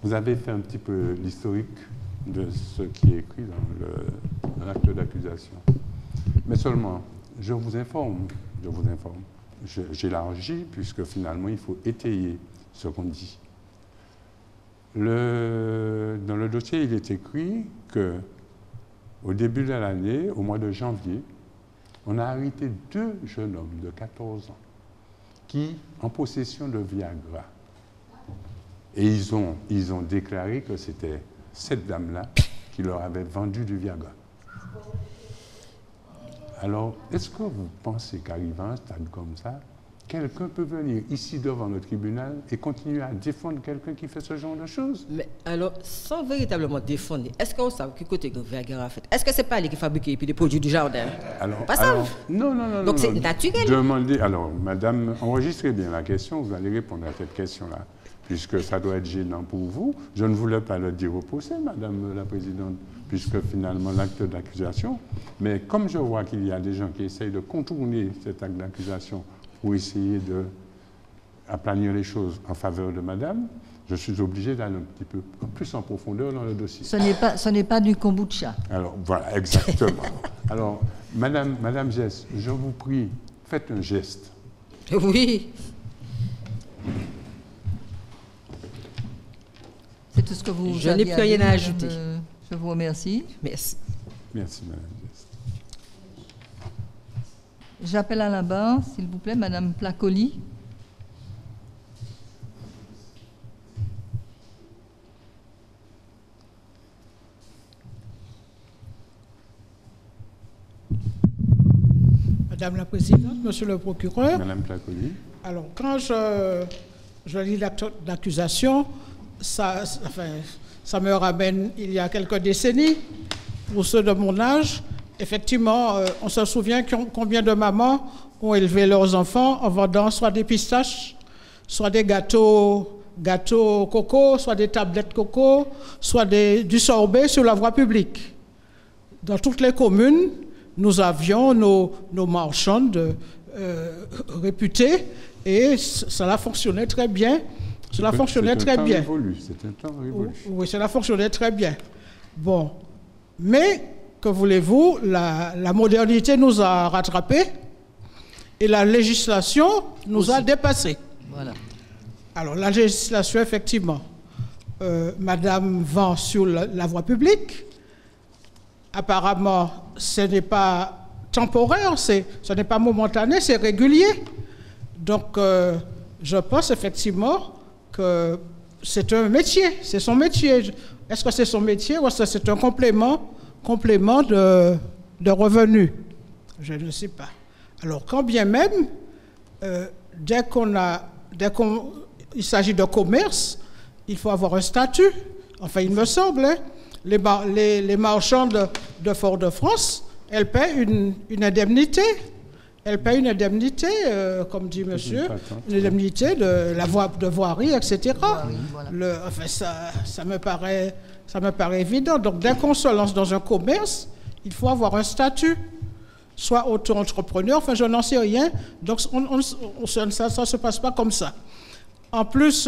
vous avez fait un petit peu l'historique de ce qui est écrit dans l'acte d'accusation. Mais seulement, je vous informe, j'élargis, puisque finalement, il faut étayer ce qu'on dit. Dans le dossier, il est écrit qu'au début de l'année, au mois de janvier, on a arrêté 2 jeunes hommes de 14 ans qui, en possession de Viagra, et ils ont déclaré que c'était cette dame-là qui leur avait vendu du Viagra. Alors, est-ce que vous pensez qu'arrivant à un stade comme ça, quelqu'un peut venir ici devant le tribunal et continuer à défendre quelqu'un qui fait ce genre de choses? Mais alors, sans véritablement défendre, est-ce qu'on sait que côté que Viagra a fait? Est-ce que ce n'est pas lui qui fabrique des produits du jardin? Pas ça? Non. Donc c'est naturel. Demandez, alors, madame, enregistrez bien la question, vous allez répondre à cette question-là. Puisque ça doit être gênant pour vous. Je ne voulais pas le dire au procès, Madame la Présidente, puisque finalement l'acte d'accusation, mais comme je vois qu'il y a des gens qui essayent de contourner cet acte d'accusation pour essayer d'aplanir les choses en faveur de Madame, je suis obligé d'aller un petit peu plus en profondeur dans le dossier. Ce n'est pas du kombucha. Alors, voilà, exactement. Alors, Madame Gess, je vous prie, faites un geste. Oui. C'est tout ce que vous Je n'ai plus rien à ajouter. Je vous remercie. Merci. Merci, Madame Gess. J'appelle à la barre, s'il vous plaît, Madame Placoli. Madame la Présidente, Monsieur le procureur. Madame Placoli. Alors, quand je lis l'acte d'accusation, ça me ramène il y a quelques décennies. Pour ceux de mon âge, effectivement, on se souvient combien de mamans ont élevé leurs enfants en vendant soit des pistaches, soit des gâteaux coco, soit des tablettes coco, soit du sorbet sur la voie publique. Dans toutes les communes, nous avions nos marchands réputés et cela fonctionnait très bien. Cela fonctionnait très bien. C'est un temps révolu. Oui, cela fonctionnait très bien. Bon, mais que voulez-vous, la modernité nous a rattrapés et la législation nous a dépassés. Voilà. Alors, la législation, effectivement, Madame vend sur la voie publique. Apparemment, ce n'est pas temporaire, ce n'est pas momentané, c'est régulier. Donc, je pense effectivement que c'est un métier, c'est son métier. Est-ce que c'est son métier ou est-ce que c'est un complément de revenus? Je ne sais pas. Alors, quand bien même, dès qu'il s'agit de commerce, il faut avoir un statut. Enfin, il me semble, hein, les marchands de Fort-de-France, elles paient une indemnité. Elles payent une indemnité, comme dit monsieur, une indemnité de voirie, etc. Voilà. Enfin, ça me paraît évident. Donc, dès qu'on se lance dans un commerce, il faut avoir un statut, soit auto-entrepreneur, enfin, je n'en sais rien. Donc, ça ne se passe pas comme ça. En plus,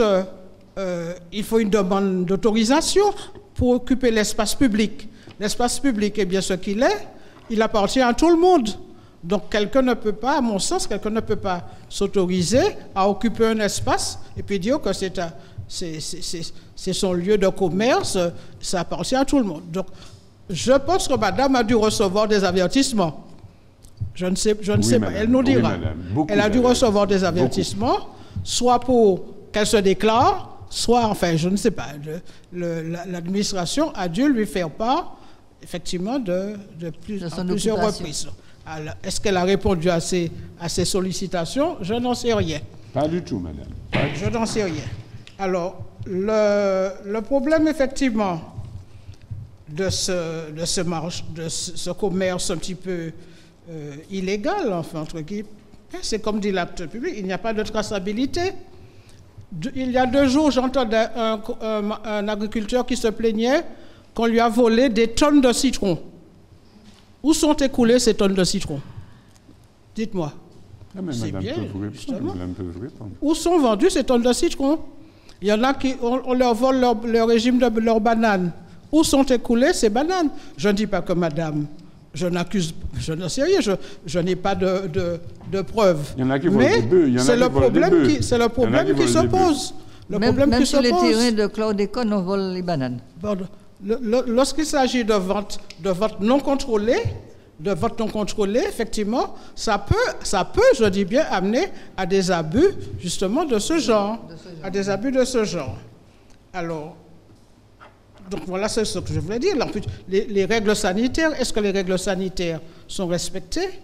il faut une demande d'autorisation pour occuper l'espace public. L'espace public est bien ce qu'il est, il appartient à tout le monde. Donc, quelqu'un ne peut pas, à mon sens, quelqu'un ne peut pas s'autoriser à occuper un espace et puis dire que c'est son lieu de commerce, ça appartient à tout le monde. Donc, je pense que madame a dû recevoir des avertissements. Je ne sais pas, elle nous dira. Elle a dû recevoir des avertissements, soit pour qu'elle se déclare, soit, enfin, je ne sais pas, l'administration a dû lui faire part, effectivement, à plusieurs reprises. Est-ce qu'elle a répondu à ces sollicitations? Je n'en sais rien. Pas du tout, madame. Je n'en sais rien. Alors, le problème, effectivement, de ce commerce un petit peu illégal, enfin, entre guillemets, c'est comme dit l'acte public, il n'y a pas de traçabilité. Il y a 2 jours, j'entendais un agriculteur qui se plaignait qu'on lui a volé des tonnes de citrons. Où sont écoulées ces tonnes de citron? Dites-moi. C'est bien, justement. Où sont vendues ces tonnes de citron? Il y en a qui, on leur vole leur régime de leurs bananes. Où sont écoulées ces bananes? Je ne dis pas que madame, je n'accuse, je ne sais rien, je n'ai pas de preuves. Il y en a qui volent des bœufs. C'est le problème qui se pose. Même sur les terrains de chlordécone, on vole les bananes. Lorsqu'il s'agit de vente non contrôlée, effectivement, ça peut, je dis bien, amener à des abus, justement, de ce genre. Alors, donc voilà ce que je voulais dire. Les règles sanitaires, est-ce que les règles sanitaires sont respectées?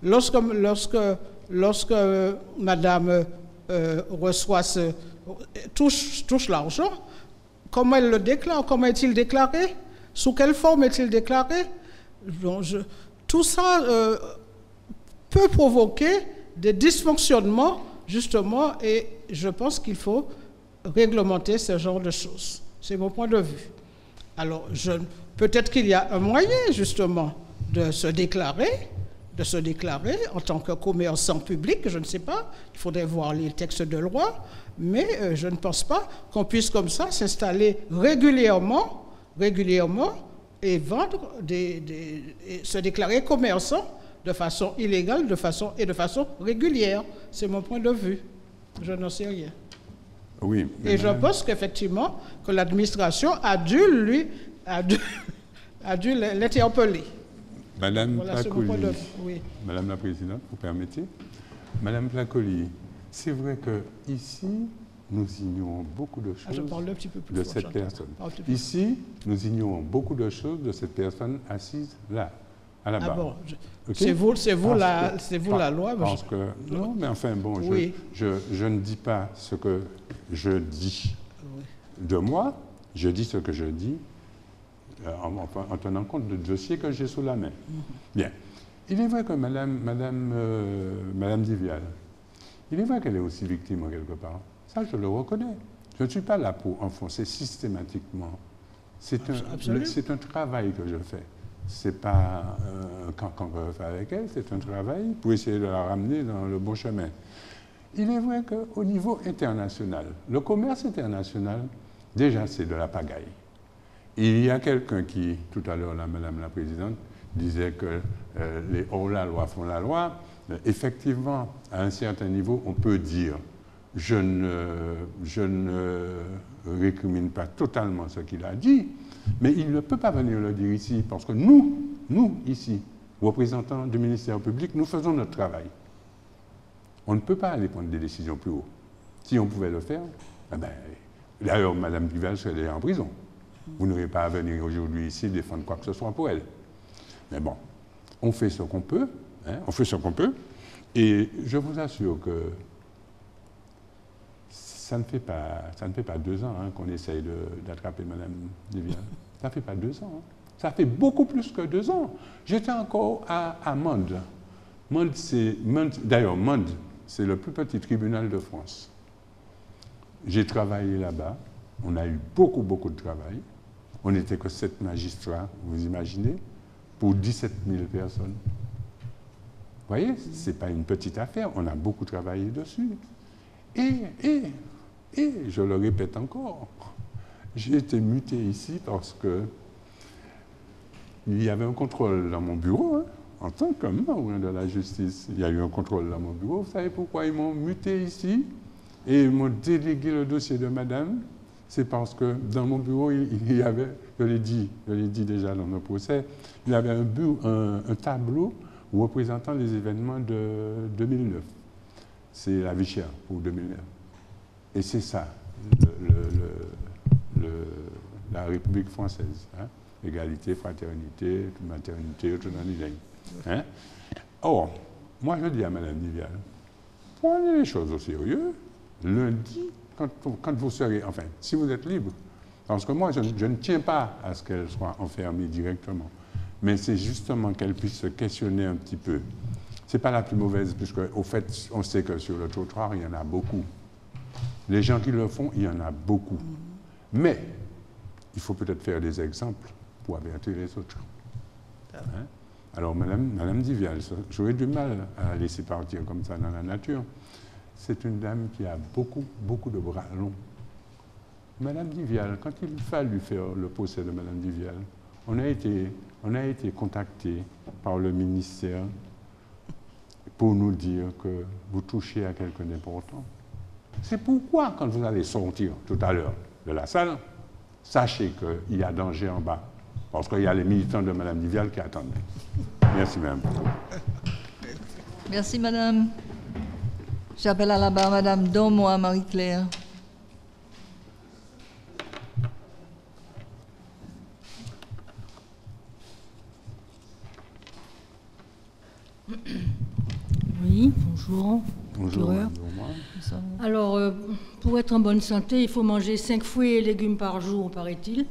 Lorsque madame reçoit touche l'argent, comment elle le déclare? Comment est-il déclaré? Sous quelle forme est-il déclaré? Tout ça peut provoquer des dysfonctionnements, justement, et je pense qu'il faut réglementer ce genre de choses. C'est mon point de vue. Alors, peut-être qu'il y a un moyen, justement, de se déclarer en tant que commerçant public, je ne sais pas, il faudrait voir les textes de loi, mais je ne pense pas qu'on puisse comme ça s'installer régulièrement et vendre, et se déclarer commerçant de façon illégale de façon régulière. C'est mon point de vue. Je n'en sais rien. Oui. Et je pense qu'effectivement, que l'administration a dû l'interpeller. Madame Voilà, Placoli, oui. Madame la Présidente, vous permettez? Madame Placoli, c'est vrai qu'ici, nous ignorons beaucoup de choses de cette personne. Ici, nous ignorons beaucoup de choses de cette personne assise là, à la barre. Ah bon, okay? C'est vous la loi. Parce que, non, mais enfin, bon, oui. je ne dis pas ce que je dis de moi, je dis ce que je dis en tenant compte du dossier que j'ai sous la main. Bien. Il est vrai que Madame Divial, il est vrai qu'elle est aussi victime en quelque part. Ça, je le reconnais. Je ne suis pas là pour enfoncer systématiquement. C'est un travail que je fais. c'est pas qu'on va faire avec elle, c'est un travail pour essayer de la ramener dans le bon chemin. Il est vrai qu'au niveau international, le commerce international, déjà, c'est de la pagaille. Il y a quelqu'un qui, tout à l'heure, Madame la Présidente, disait que les hors-la-loi font la loi. Effectivement, à un certain niveau, on peut dire, je ne récrimine pas totalement ce qu'il a dit, mais il ne peut pas venir le dire ici, parce que nous, ici, représentants du ministère public, nous faisons notre travail. On ne peut pas aller prendre des décisions plus haut. Si on pouvait le faire, eh ben, d'ailleurs, Mme Duval serait déjà en prison. Vous n'aurez pas à venir aujourd'hui ici défendre quoi que ce soit pour elle. Mais bon, on fait ce qu'on peut, hein, on fait ce qu'on peut, et je vous assure que ça ne fait pas 2 ans hein, qu'on essaye d'attraper Mme Duval. Ça ne fait pas 2 ans. Hein. Ça fait beaucoup plus que 2 ans. J'étais encore à Mende. D'ailleurs, Mende, c'est le plus petit tribunal de France. J'ai travaillé là-bas. On a eu beaucoup de travail. On n'était que 7 magistrats, vous imaginez, pour 17 000 personnes. Vous voyez, ce n'est pas une petite affaire. On a beaucoup travaillé dessus. Et je le répète encore, j'ai été muté ici parce que il y avait un contrôle dans mon bureau, hein, en tant que membre de la justice. Il y a eu un contrôle dans mon bureau. Vous savez pourquoi ils m'ont muté ici et ils m'ont délégué le dossier de madame? C'est parce que dans mon bureau, il y avait, je l'ai dit déjà dans le procès, il y avait un tableau représentant les événements de 2009. C'est la vie chère pour 2009. Et c'est ça, la République française. Hein? Égalité, fraternité, maternité, autonomie. Hein? Or, moi je dis à Mme Duval, prenez les choses au sérieux. Lundi, quand vous serez, enfin, si vous êtes libre, parce que moi je ne tiens pas à ce qu'elle soit enfermée directement, mais c'est justement qu'elle puisse se questionner un petit peu. Ce n'est pas la plus mauvaise, puisque au fait, on sait que sur le trottoir, il y en a beaucoup. Les gens qui le font, il y en a beaucoup. Mais il faut peut-être faire des exemples pour avertir les autres. Hein? Alors, Madame Duval, j'aurais du mal à la laisser partir comme ça dans la nature. C'est une dame qui a beaucoup de bras longs. Madame Duval, quand il fallut faire le procès de Madame Duval, on a été contacté par le ministère pour nous dire que vous touchez à quelqu'un d'important. C'est pourquoi, quand vous allez sortir tout à l'heure de la salle, sachez qu'il y a danger en bas. Parce qu'il y a les militants de Mme Duval qui attendent. Merci, madame. Merci, madame. J'appelle à la barre madame Dormois Marie-Claire. Oui, bonjour. Bonjour. Alors, pour être en bonne santé, il faut manger 5 fruits et légumes par jour, paraît-il.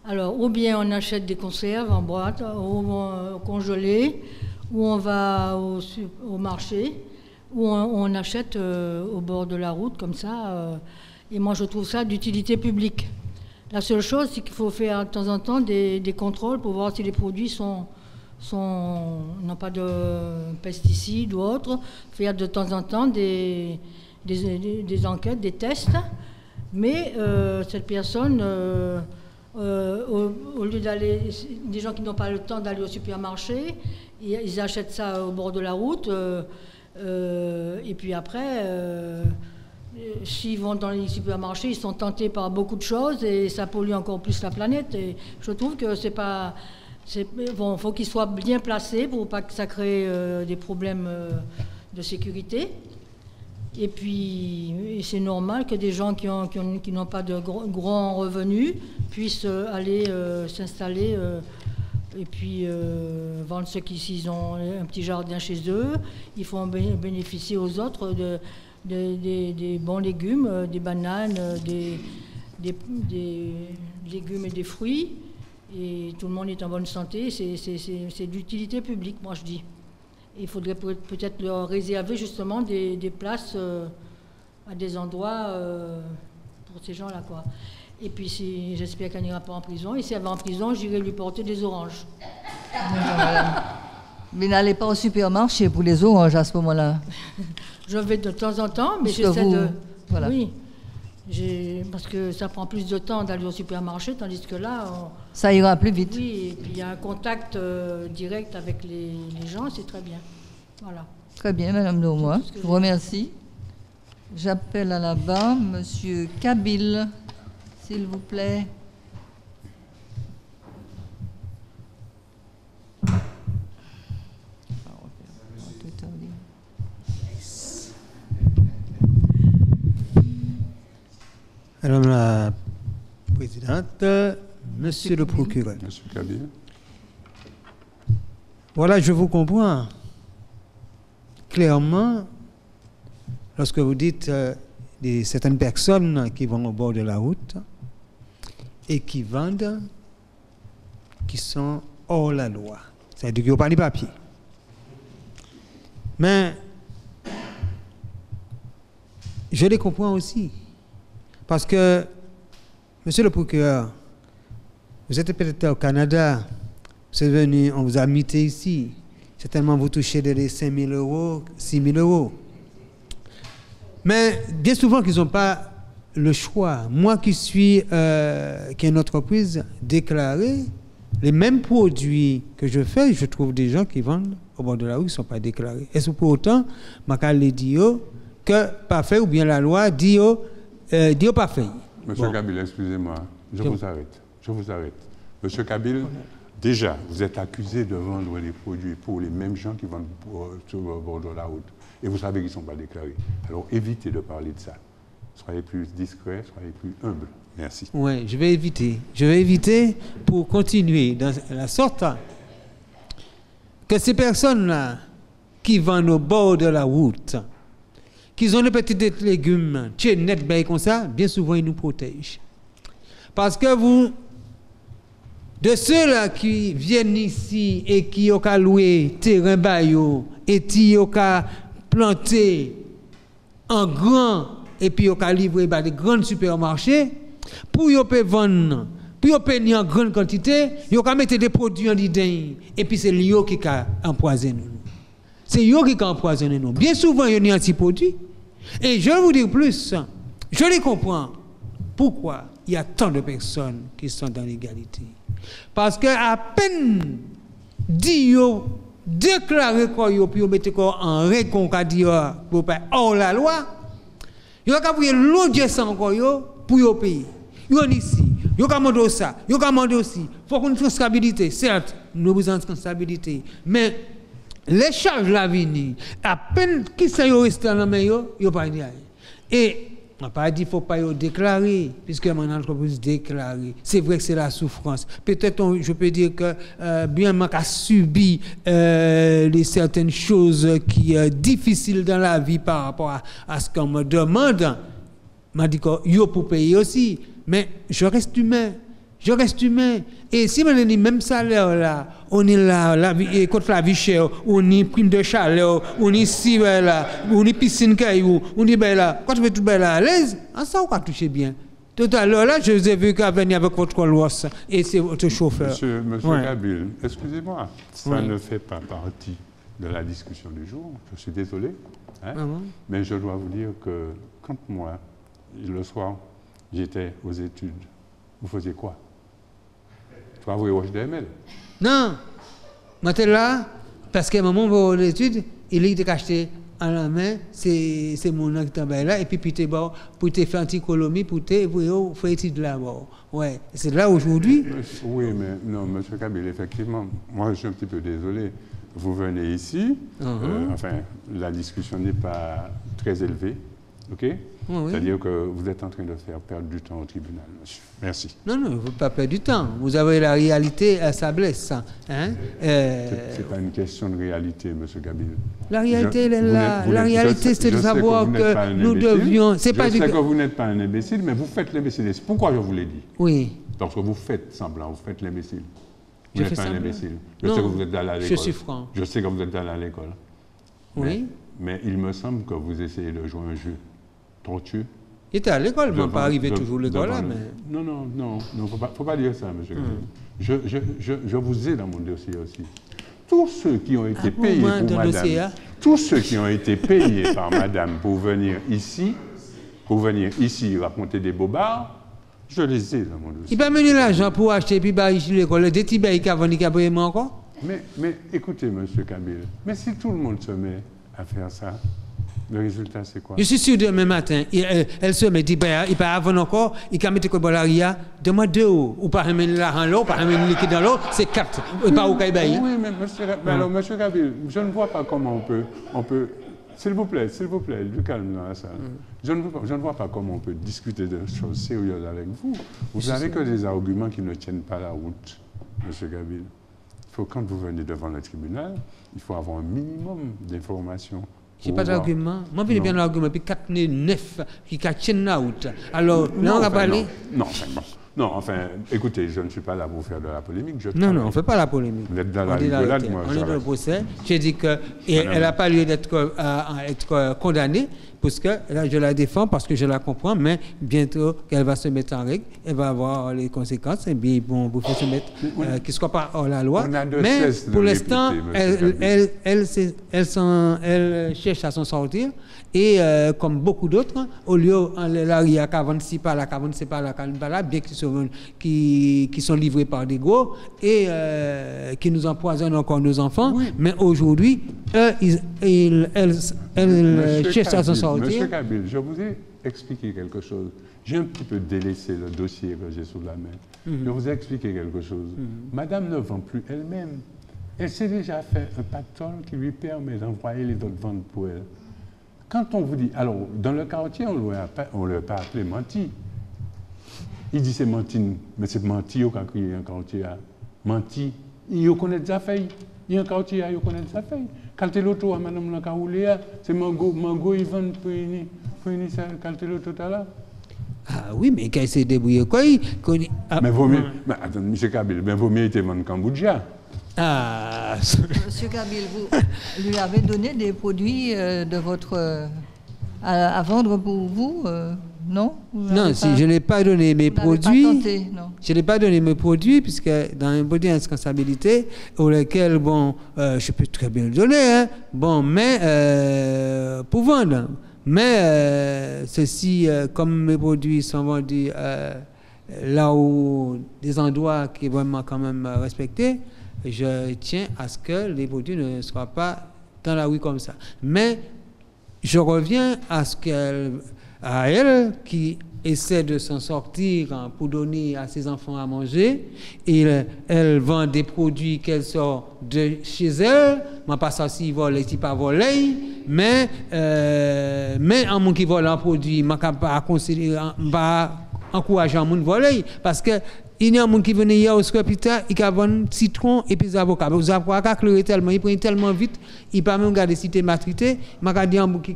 Alors, ou bien on achète des conserves en boîte, ou congelées, ou on va au marché, ou on achète au bord de la route, comme ça. Et moi, je trouve ça d'utilité publique. La seule chose, c'est qu'il faut faire de temps en temps des contrôles pour voir si les produits n'ont pas de pesticides ou autres. Faire de temps en temps des enquêtes, des tests. Mais cette personne... au lieu d'aller, des gens qui n'ont pas le temps d'aller au supermarché, ils achètent ça au bord de la route, et puis après, s'ils vont dans les supermarchés, ils sont tentés par beaucoup de choses et ça pollue encore plus la planète. Et je trouve que c'est pas... Bon, faut qu'ils soient bien placés pour pas que ça crée des problèmes de sécurité. Et puis, c'est normal que des gens qui n'ont pas de grands revenus puissent aller s'installer et puis vendre ce s'ils ont un petit jardin chez eux. Ils font bénéficier aux autres des bons légumes, des bananes, des légumes et des fruits. Et tout le monde est en bonne santé. C'est d'utilité publique, moi je dis. Il faudrait peut-être leur réserver justement des places à des endroits pour ces gens-là, quoi. Et puis, j'espère qu'elle n'ira pas en prison. Et si elle va en prison, j'irai lui porter des oranges. Mais n'allez pas au supermarché pour les oranges à ce moment-là. Je vais de temps en temps, mais Parce que j'essaie de... Voilà. Oui, parce que ça prend plus de temps d'aller au supermarché, tandis que là... Ça ira plus vite. Oui, et puis il y a un contact direct avec les gens, c'est très bien. Voilà. Très bien, Madame Laumois. Je vous remercie. J'appelle à la barre Monsieur Kabil, s'il vous plaît. Madame la Présidente, Monsieur le procureur. Monsieur Kabil. Voilà, je vous comprends clairement lorsque vous dites certaines personnes qui vont au bord de la route et qui vendent, qui sont hors la loi. C'est-à-dire qu'ils n'ont pas de papier. Mais je les comprends aussi. Parce que, monsieur le procureur, vous êtes peut-être au Canada, vous êtes venu, on vous a invité ici. Certainement, vous touchez des 5 000 euros, 6 000 euros. Mais bien souvent, qu'ils n'ont pas le choix. Moi qui suis, qui est une entreprise déclarée, les mêmes produits que je fais, je trouve des gens qui vendent au bord de la rue qui ne sont pas déclarés. Est-ce pour autant, je vais dire que pas fait ou bien la loi dit pas fait. Monsieur Kabil, excusez-moi, je vous arrête. Monsieur Kabil, déjà, vous êtes accusé de vendre les produits pour les mêmes gens qui vendent sur le bord de la route. Et vous savez qu'ils ne sont pas déclarés. Alors évitez de parler de ça. Soyez plus discret, soyez plus humble. Merci. Oui, je vais éviter. Je vais éviter pour continuer dans la sorte que ces personnes-là qui vendent au bord de la route, qui ont des petits légumes, net, comme ça, bien souvent, ils nous protègent. Parce que vous, de ceux-là qui viennent ici et qui ont loué terrain baillot et qui ont planté en grand et puis ont livré des grands supermarchés, pour qu'ils vendre, pour qu'ils en grande quantité, ils ont mettre des produits en dedans et puis c'est eux qui ont empoisonné nous. C'est eux qui ont empoisonné nous. Bien souvent, il y a un petit produit. Et je vais vous dire plus, je les comprends. Pourquoi il y a tant de personnes qui sont dans l'égalité? Parce qu'à peine dit déclarer quoi, puis mettre quoi en réconquête pour pas hors la loi, il y a qu'à payer l'audience encore pour payer. Il y a ici, il y a qu'à demander ça, il y a qu'à demander aussi. Il faut qu'on ait une responsabilité, certes, nous avons une responsabilité, mais les charges la venir, à peine qui sont restés dans la main, ils n'ont pas dit. Et on n'a pas dit qu'il ne faut pas déclarer, puisque mon entreprise déclarée. C'est vrai que c'est la souffrance. Peut-être, je peux dire que bien moi qui a subi certaines choses qui sont difficiles dans la vie par rapport à ce qu'on me demande, m'a dit qu'il faut payer aussi. Mais je reste humain. Je reste humain. Et si on a le même salaire là, on est là, contre la vie chère, on est prime de chaleur, on est ici, là, on est piscine caillou, on est là. Quand tu fais tout là à l'aise, ça on va toucher bien. Tout à l'heure là, je vous ai vu qu'à venir avec votre Rolls et c'est votre chauffeur. Monsieur Kabil, excusez-moi, ça ne fait pas partie de la discussion du jour. Je suis désolé, hein, mais je dois vous dire que quand moi, le soir, j'étais aux études, vous faisiez quoi? Travailler au HDML? Non. Moi, j'étais là, parce qu'à un moment, où l'étude, il est acheté à la main, c'est mon nom qui est là, et puis pour te faire anticolomie, pour te faire étude là-bas. Ouais. C'est là aujourd'hui. Oui, mais non, M. Kabil, effectivement, moi, je suis un petit peu désolé. Vous venez ici, enfin, la discussion n'est pas très élevée, ok? Oui. C'est-à-dire que vous êtes en train de faire perdre du temps au tribunal, monsieur. Merci. Non, non, il ne faut pas perdre du temps. Vous avez la réalité, ça blesse. Hein? Ce n'est pas une question de réalité, monsieur Kabil. La réalité, elle est là. La réalité, c'est de savoir que nous devions... Je sais que vous n'êtes pas un imbécile, mais vous faites l'imbécile. Pourquoi je vous l'ai dit? Oui. Parce que vous faites semblant, vous faites l'imbécile. Vous n'êtes pas un imbécile. Je sais que vous êtes allé à l'école. Je suis franc. Je sais que vous êtes allé à l'école. Oui. Mais il me semble que vous essayez de jouer un jeu tortueux. Il était à l'école, mais pas arrivé toujours à l'école là. Non, faut pas dire ça, monsieur. Je vous ai dans mon dossier aussi. Tous ceux qui ont été payés pour madame, tous ceux qui ont été payés par madame pour venir ici raconter des bobards, je les ai dans mon dossier. Il va mener l'argent pour acheter puis bah ici l'école, des petits bails qui vont ni payer encore. Mais écoutez, monsieur Kabyle, mais si tout le monde se met à faire ça, le résultat c'est quoi? Je suis sûr demain matin, elle se met, il peut avoir encore, il peut mettre quoi l'aria, demande deux ou pas amener l'argent là, ou pas amener le liquide dans l'eau, c'est quatre, pas au Kaïbaï. Oui, mais alors monsieur Kabyle, je ne vois pas comment on peut s'il vous plaît, du calme dans la salle. Je ne vois pas comment on peut discuter de choses sérieuses avec vous. Vous n'avez que des arguments qui ne tiennent pas la route, monsieur Kabyle. Quand vous venez devant le tribunal, il faut avoir un minimum d'informations. Je n'ai pas d'argument. Moi, je n'ai bien l'argument. Puis 4 9 qui tiennent la route. Alors, là, on va parler. Non, enfin, écoutez, je ne suis pas là pour faire de la polémique. Non, on ne fait pas la polémique. Vous êtes dans la rigolade, moi. On est dans le procès. J'ai dit qu'elle n'a pas lieu d'être condamnée, parce que là, je la défends parce que je la comprends, mais bientôt qu'elle va se mettre en règle, elle va avoir les conséquences, et bien, bon, vous faites se mettre, qu'il ne soit pas hors la loi. Mais pour l'instant, elle cherche à s'en sortir, et comme beaucoup d'autres, au lieu l'arrière qui pas là, bien qu'ils sont livrés par des gros, et qui nous empoisonnent encore nos enfants, mais aujourd'hui, elle cherche à s'en sortir. Monsieur Kabyle, je vous ai expliqué quelque chose. J'ai un petit peu délaissé le dossier que j'ai sous la main. Je vous ai expliqué quelque chose. Madame ne vend plus elle-même. Elle s'est déjà fait un pactole qui lui permet d'envoyer les autres ventes pour elle. Quand on vous dit... Alors, dans le quartier, on ne l'a pas appelé menti. Il dit c'est mentine, mais c'est menti au crié un quartier à menti. Il connaît des affaires. Il y a un quartier il connaît des affaires. Quand tu es l'auto à madame la Kaouléa, c'est Mango ils vendent pour une ça quand tu es l'auto tout à l'heure. Ah oui, mais quand il s'est débrouillé quoi mais vaut mieux, attends, monsieur Kabyle, mais vaut mieux était vendre Cambodgia. Ah. Monsieur Kabyle, vous lui avez donné des produits de votre à vendre pour vous, non? Non, si je ne l'ai pas donné mes produits, je n'ai pas donné mes produits, puisque dans un body d'indispensabilité, au lequel, bon, je peux très bien le donner, hein, bon, mais pour vendre. Mais ceci, comme mes produits sont vendus là où des endroits qui sont vraiment quand même respectés, je tiens à ce que les produits ne soient pas dans la rue comme ça. Mais je reviens à elle qui essaie de s'en sortir pour donner à ses enfants à manger. Et elle vend des produits qu'elle sort de chez elle. Je pas ça si vole, si pas voler. Mais en mon qui vole un produit, je ne vais pas encourager un monde voler. Parce que il y a un monde qui venait hier au Scopita, il a vendu citron et puis avocats. Les avocats qui tellement, ils prennent tellement vite, ils ne peuvent même regarder si tu es matrité. Je vais dire à un monde qui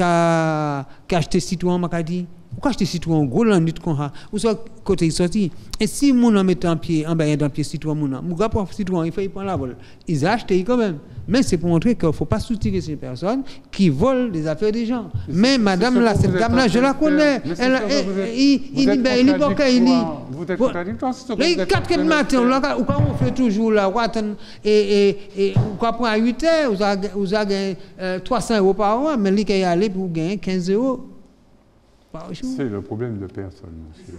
a acheté citron, je vais dire, pourquoi acheter citron gros la nuit qu'on a? Où soit côté il sorti? Et si mon homme met un pied, en bas d'un pied citron, mon gars pour citron, il prend la vol. Ils achètent quand même. Mais c'est pour montrer qu'il ne faut pas soutirer ces personnes qui volent des affaires des gens. Mais madame là, cette dame là, je la connais. Vous êtes contradictoire. Les 4 matin, ou quand on fait toujours là, et quand on prend à 8 heures, vous avez 300 € par mois, mais il y a aller pour gagner 15 € par jour. C'est le problème de personne, monsieur.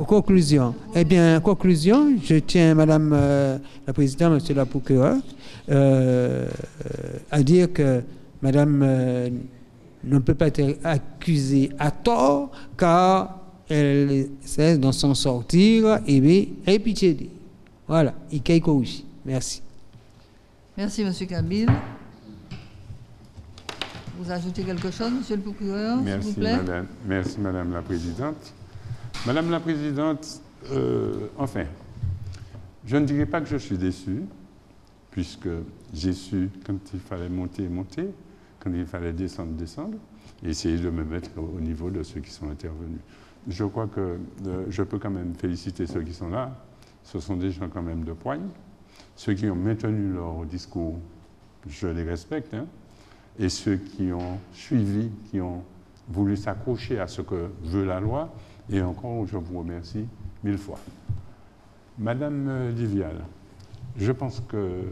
Conclusion. Eh bien, conclusion, je tiens, madame la présidente, monsieur la procureure, à dire que madame ne peut pas être accusée à tort, car elle essaie de s'en sortir et bien, pitié. Voilà, merci. Merci, monsieur Kabyle. Vous ajoutez quelque chose, monsieur le procureur, s'il vous plaît? Merci, madame la présidente. Madame la présidente, enfin, je ne dirais pas que je suis déçu, puisque j'ai su quand il fallait monter, quand il fallait descendre, et essayer de me mettre au niveau de ceux qui sont intervenus. Je crois que je peux quand même féliciter ceux qui sont là. Ce sont des gens quand même de poigne. Ceux qui ont maintenu leur discours, je les respecte, hein, et ceux qui ont suivi, qui ont voulu s'accrocher à ce que veut la loi, et encore, je vous remercie 1000 fois. Madame Divial, je pense que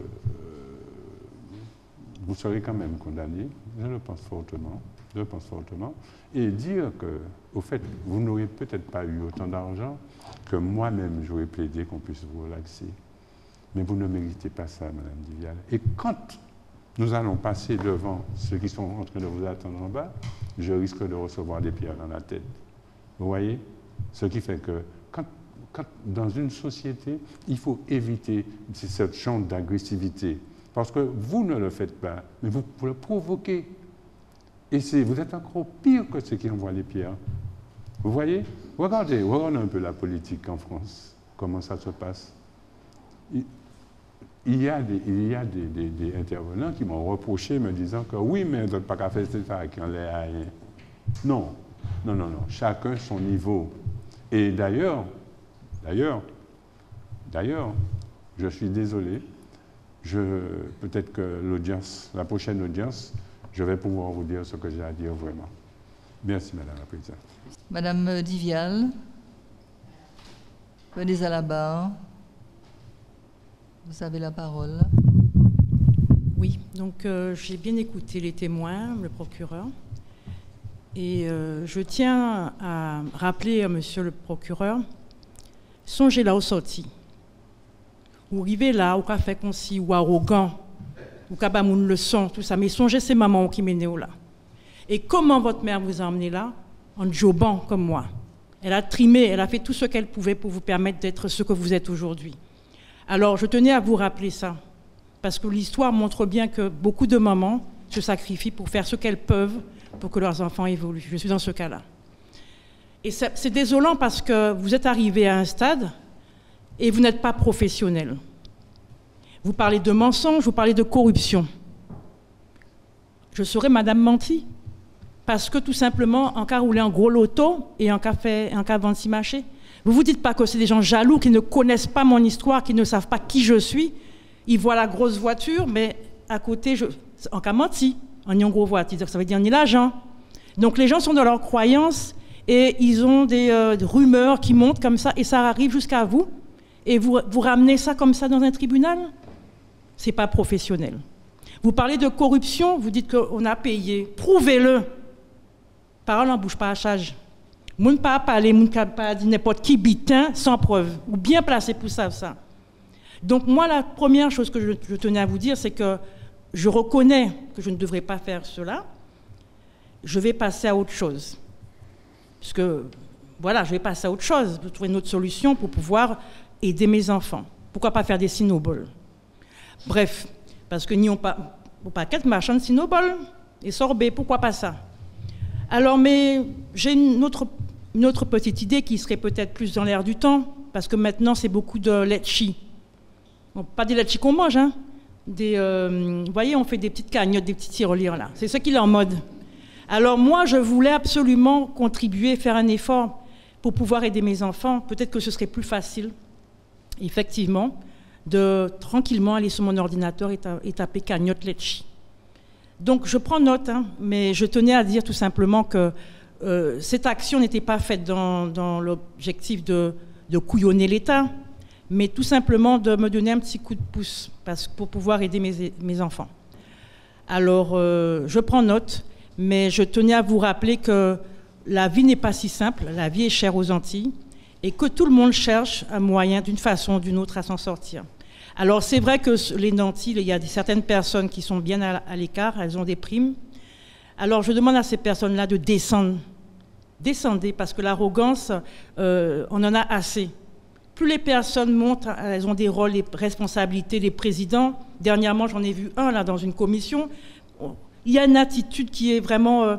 vous serez quand même condamnée, je le pense fortement, et dire que, au fait, vous n'aurez peut-être pas eu autant d'argent que moi-même j'aurais plaidé qu'on puisse vous relaxer. Mais vous ne méritez pas ça, Madame Divial. Et quand nous allons passer devant ceux qui sont en train de vous attendre en bas, je risque de recevoir des pierres dans la tête. Vous voyez? Ce qui fait que quand dans une société, il faut éviter cette chambre d'agressivité. Parce que vous ne le faites pas, mais vous le provoquez. Et vous êtes encore pire que ceux qui envoient les pierres. Vous voyez? Regardez un peu la politique en France, comment ça se passe. Il y a des intervenants qui m'ont reproché, me disant que oui, mais on n'a pas qu'à faire ça avec un lait à rien. Non, chacun son niveau. Et d'ailleurs, je suis désolé, peut-être que la prochaine audience, je vais pouvoir vous dire ce que j'ai à dire vraiment. Merci, Madame la Présidente. Madame Divial, venez à la barre. Vous avez la parole. Oui, donc j'ai bien écouté les témoins, le procureur. Et je tiens à rappeler à monsieur le procureur, songez là au sorti. Vous arrivez là, ou qu'a fait comme si, ou arrogant, ou qu'a pas une leçon, tout ça. Mais songez, c'est maman qui m'a né là. Et comment votre mère vous a emmené là? En jobant comme moi. Elle a trimé, elle a fait tout ce qu'elle pouvait pour vous permettre d'être ce que vous êtes aujourd'hui. Alors, je tenais à vous rappeler ça, parce que l'histoire montre bien que beaucoup de mamans se sacrifient pour faire ce qu'elles peuvent pour que leurs enfants évoluent. Je suis dans ce cas-là. Et c'est désolant parce que vous êtes arrivé à un stade et vous n'êtes pas professionnel. Vous parlez de mensonges, vous parlez de corruption. Je serais Madame Menti, parce que tout simplement, en cas roulé en gros loto et en cas vendre si marché, vous ne vous dites pas que c'est des gens jaloux qui ne connaissent pas mon histoire, qui ne savent pas qui je suis. Ils voient la grosse voiture, mais à côté, en cas menti, en y en gros voiture, ça veut dire ni l'argent. Donc les gens sont dans leurs croyances et ils ont des rumeurs qui montent comme ça et ça arrive jusqu'à vous. Et vous ramenez ça comme ça dans un tribunal? Ce n'est pas professionnel. Vous parlez de corruption, vous dites qu'on a payé. Prouvez-le. Parole en bouche, pas à charge. Moun pas parler, moun pas dire n'importe qui bitin sans preuve, ou bien placé pour ça. Donc moi, la première chose que je tenais à vous dire, c'est que je reconnais que je ne devrais pas faire cela. Je vais passer à autre chose. Parce que, voilà, je vais passer à autre chose. Je vais trouver une autre solution pour pouvoir aider mes enfants. Pourquoi pas faire des snowballs? Bref, parce que n'y ont pas quatre marchands de snowballs et sorbet, pourquoi pas ça? Alors, mais j'ai une autre petite idée qui serait peut-être plus dans l'air du temps, parce que maintenant, c'est beaucoup de litchi. Bon, pas des litchis qu'on mange, hein. Vous voyez, on fait des petites cagnottes, des petits tirelires, là. C'est ce qu'il est en mode. Alors, moi, je voulais absolument contribuer, faire un effort pour pouvoir aider mes enfants. Peut-être que ce serait plus facile, effectivement, de tranquillement aller sur mon ordinateur et taper cagnotte litchi. Donc, je prends note, hein, mais je tenais à dire tout simplement que cette action n'était pas faite dans l'objectif de couillonner l'État, mais tout simplement de me donner un petit coup de pouce pour pouvoir aider mes enfants. Alors, je prends note, mais je tenais à vous rappeler que la vie n'est pas si simple, la vie est chère aux Antilles, et que tout le monde cherche un moyen, d'une façon ou d'une autre, à s'en sortir. Alors, c'est vrai que les nantis, il y a certaines personnes qui sont bien à l'écart, elles ont des primes. Alors, je demande à ces personnes-là de descendre. Descendez, parce que l'arrogance, on en a assez. Plus les personnes montent, elles ont des rôles, des responsabilités, les présidents. Dernièrement, j'en ai vu un là dans une commission. Il y a une attitude qui est vraiment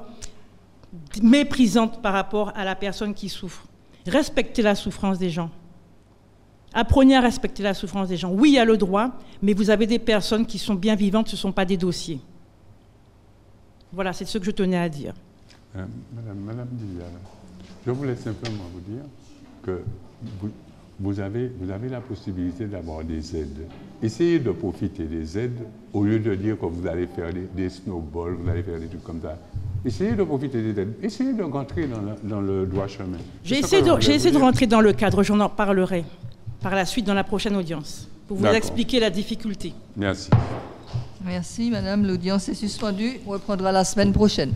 méprisante par rapport à la personne qui souffre. Respectez la souffrance des gens. Apprenez à respecter la souffrance des gens. Oui, il y a le droit, mais vous avez des personnes qui sont bien vivantes, ce ne sont pas des dossiers. Voilà, c'est ce que je tenais à dire. Madame Divial, je voulais simplement vous dire que vous avez la possibilité d'avoir des aides. Essayez de profiter des aides au lieu de dire que vous allez faire des snowballs, vous allez faire des trucs comme ça. essayez de profiter des aides. Essayez de rentrer dans le droit chemin. J'ai essayé de rentrer dans le cadre, j'en en parlerai par la suite dans la prochaine audience, pour vous expliquer la difficulté. Merci. Merci, madame. L'audience est suspendue. On reprendra la semaine prochaine.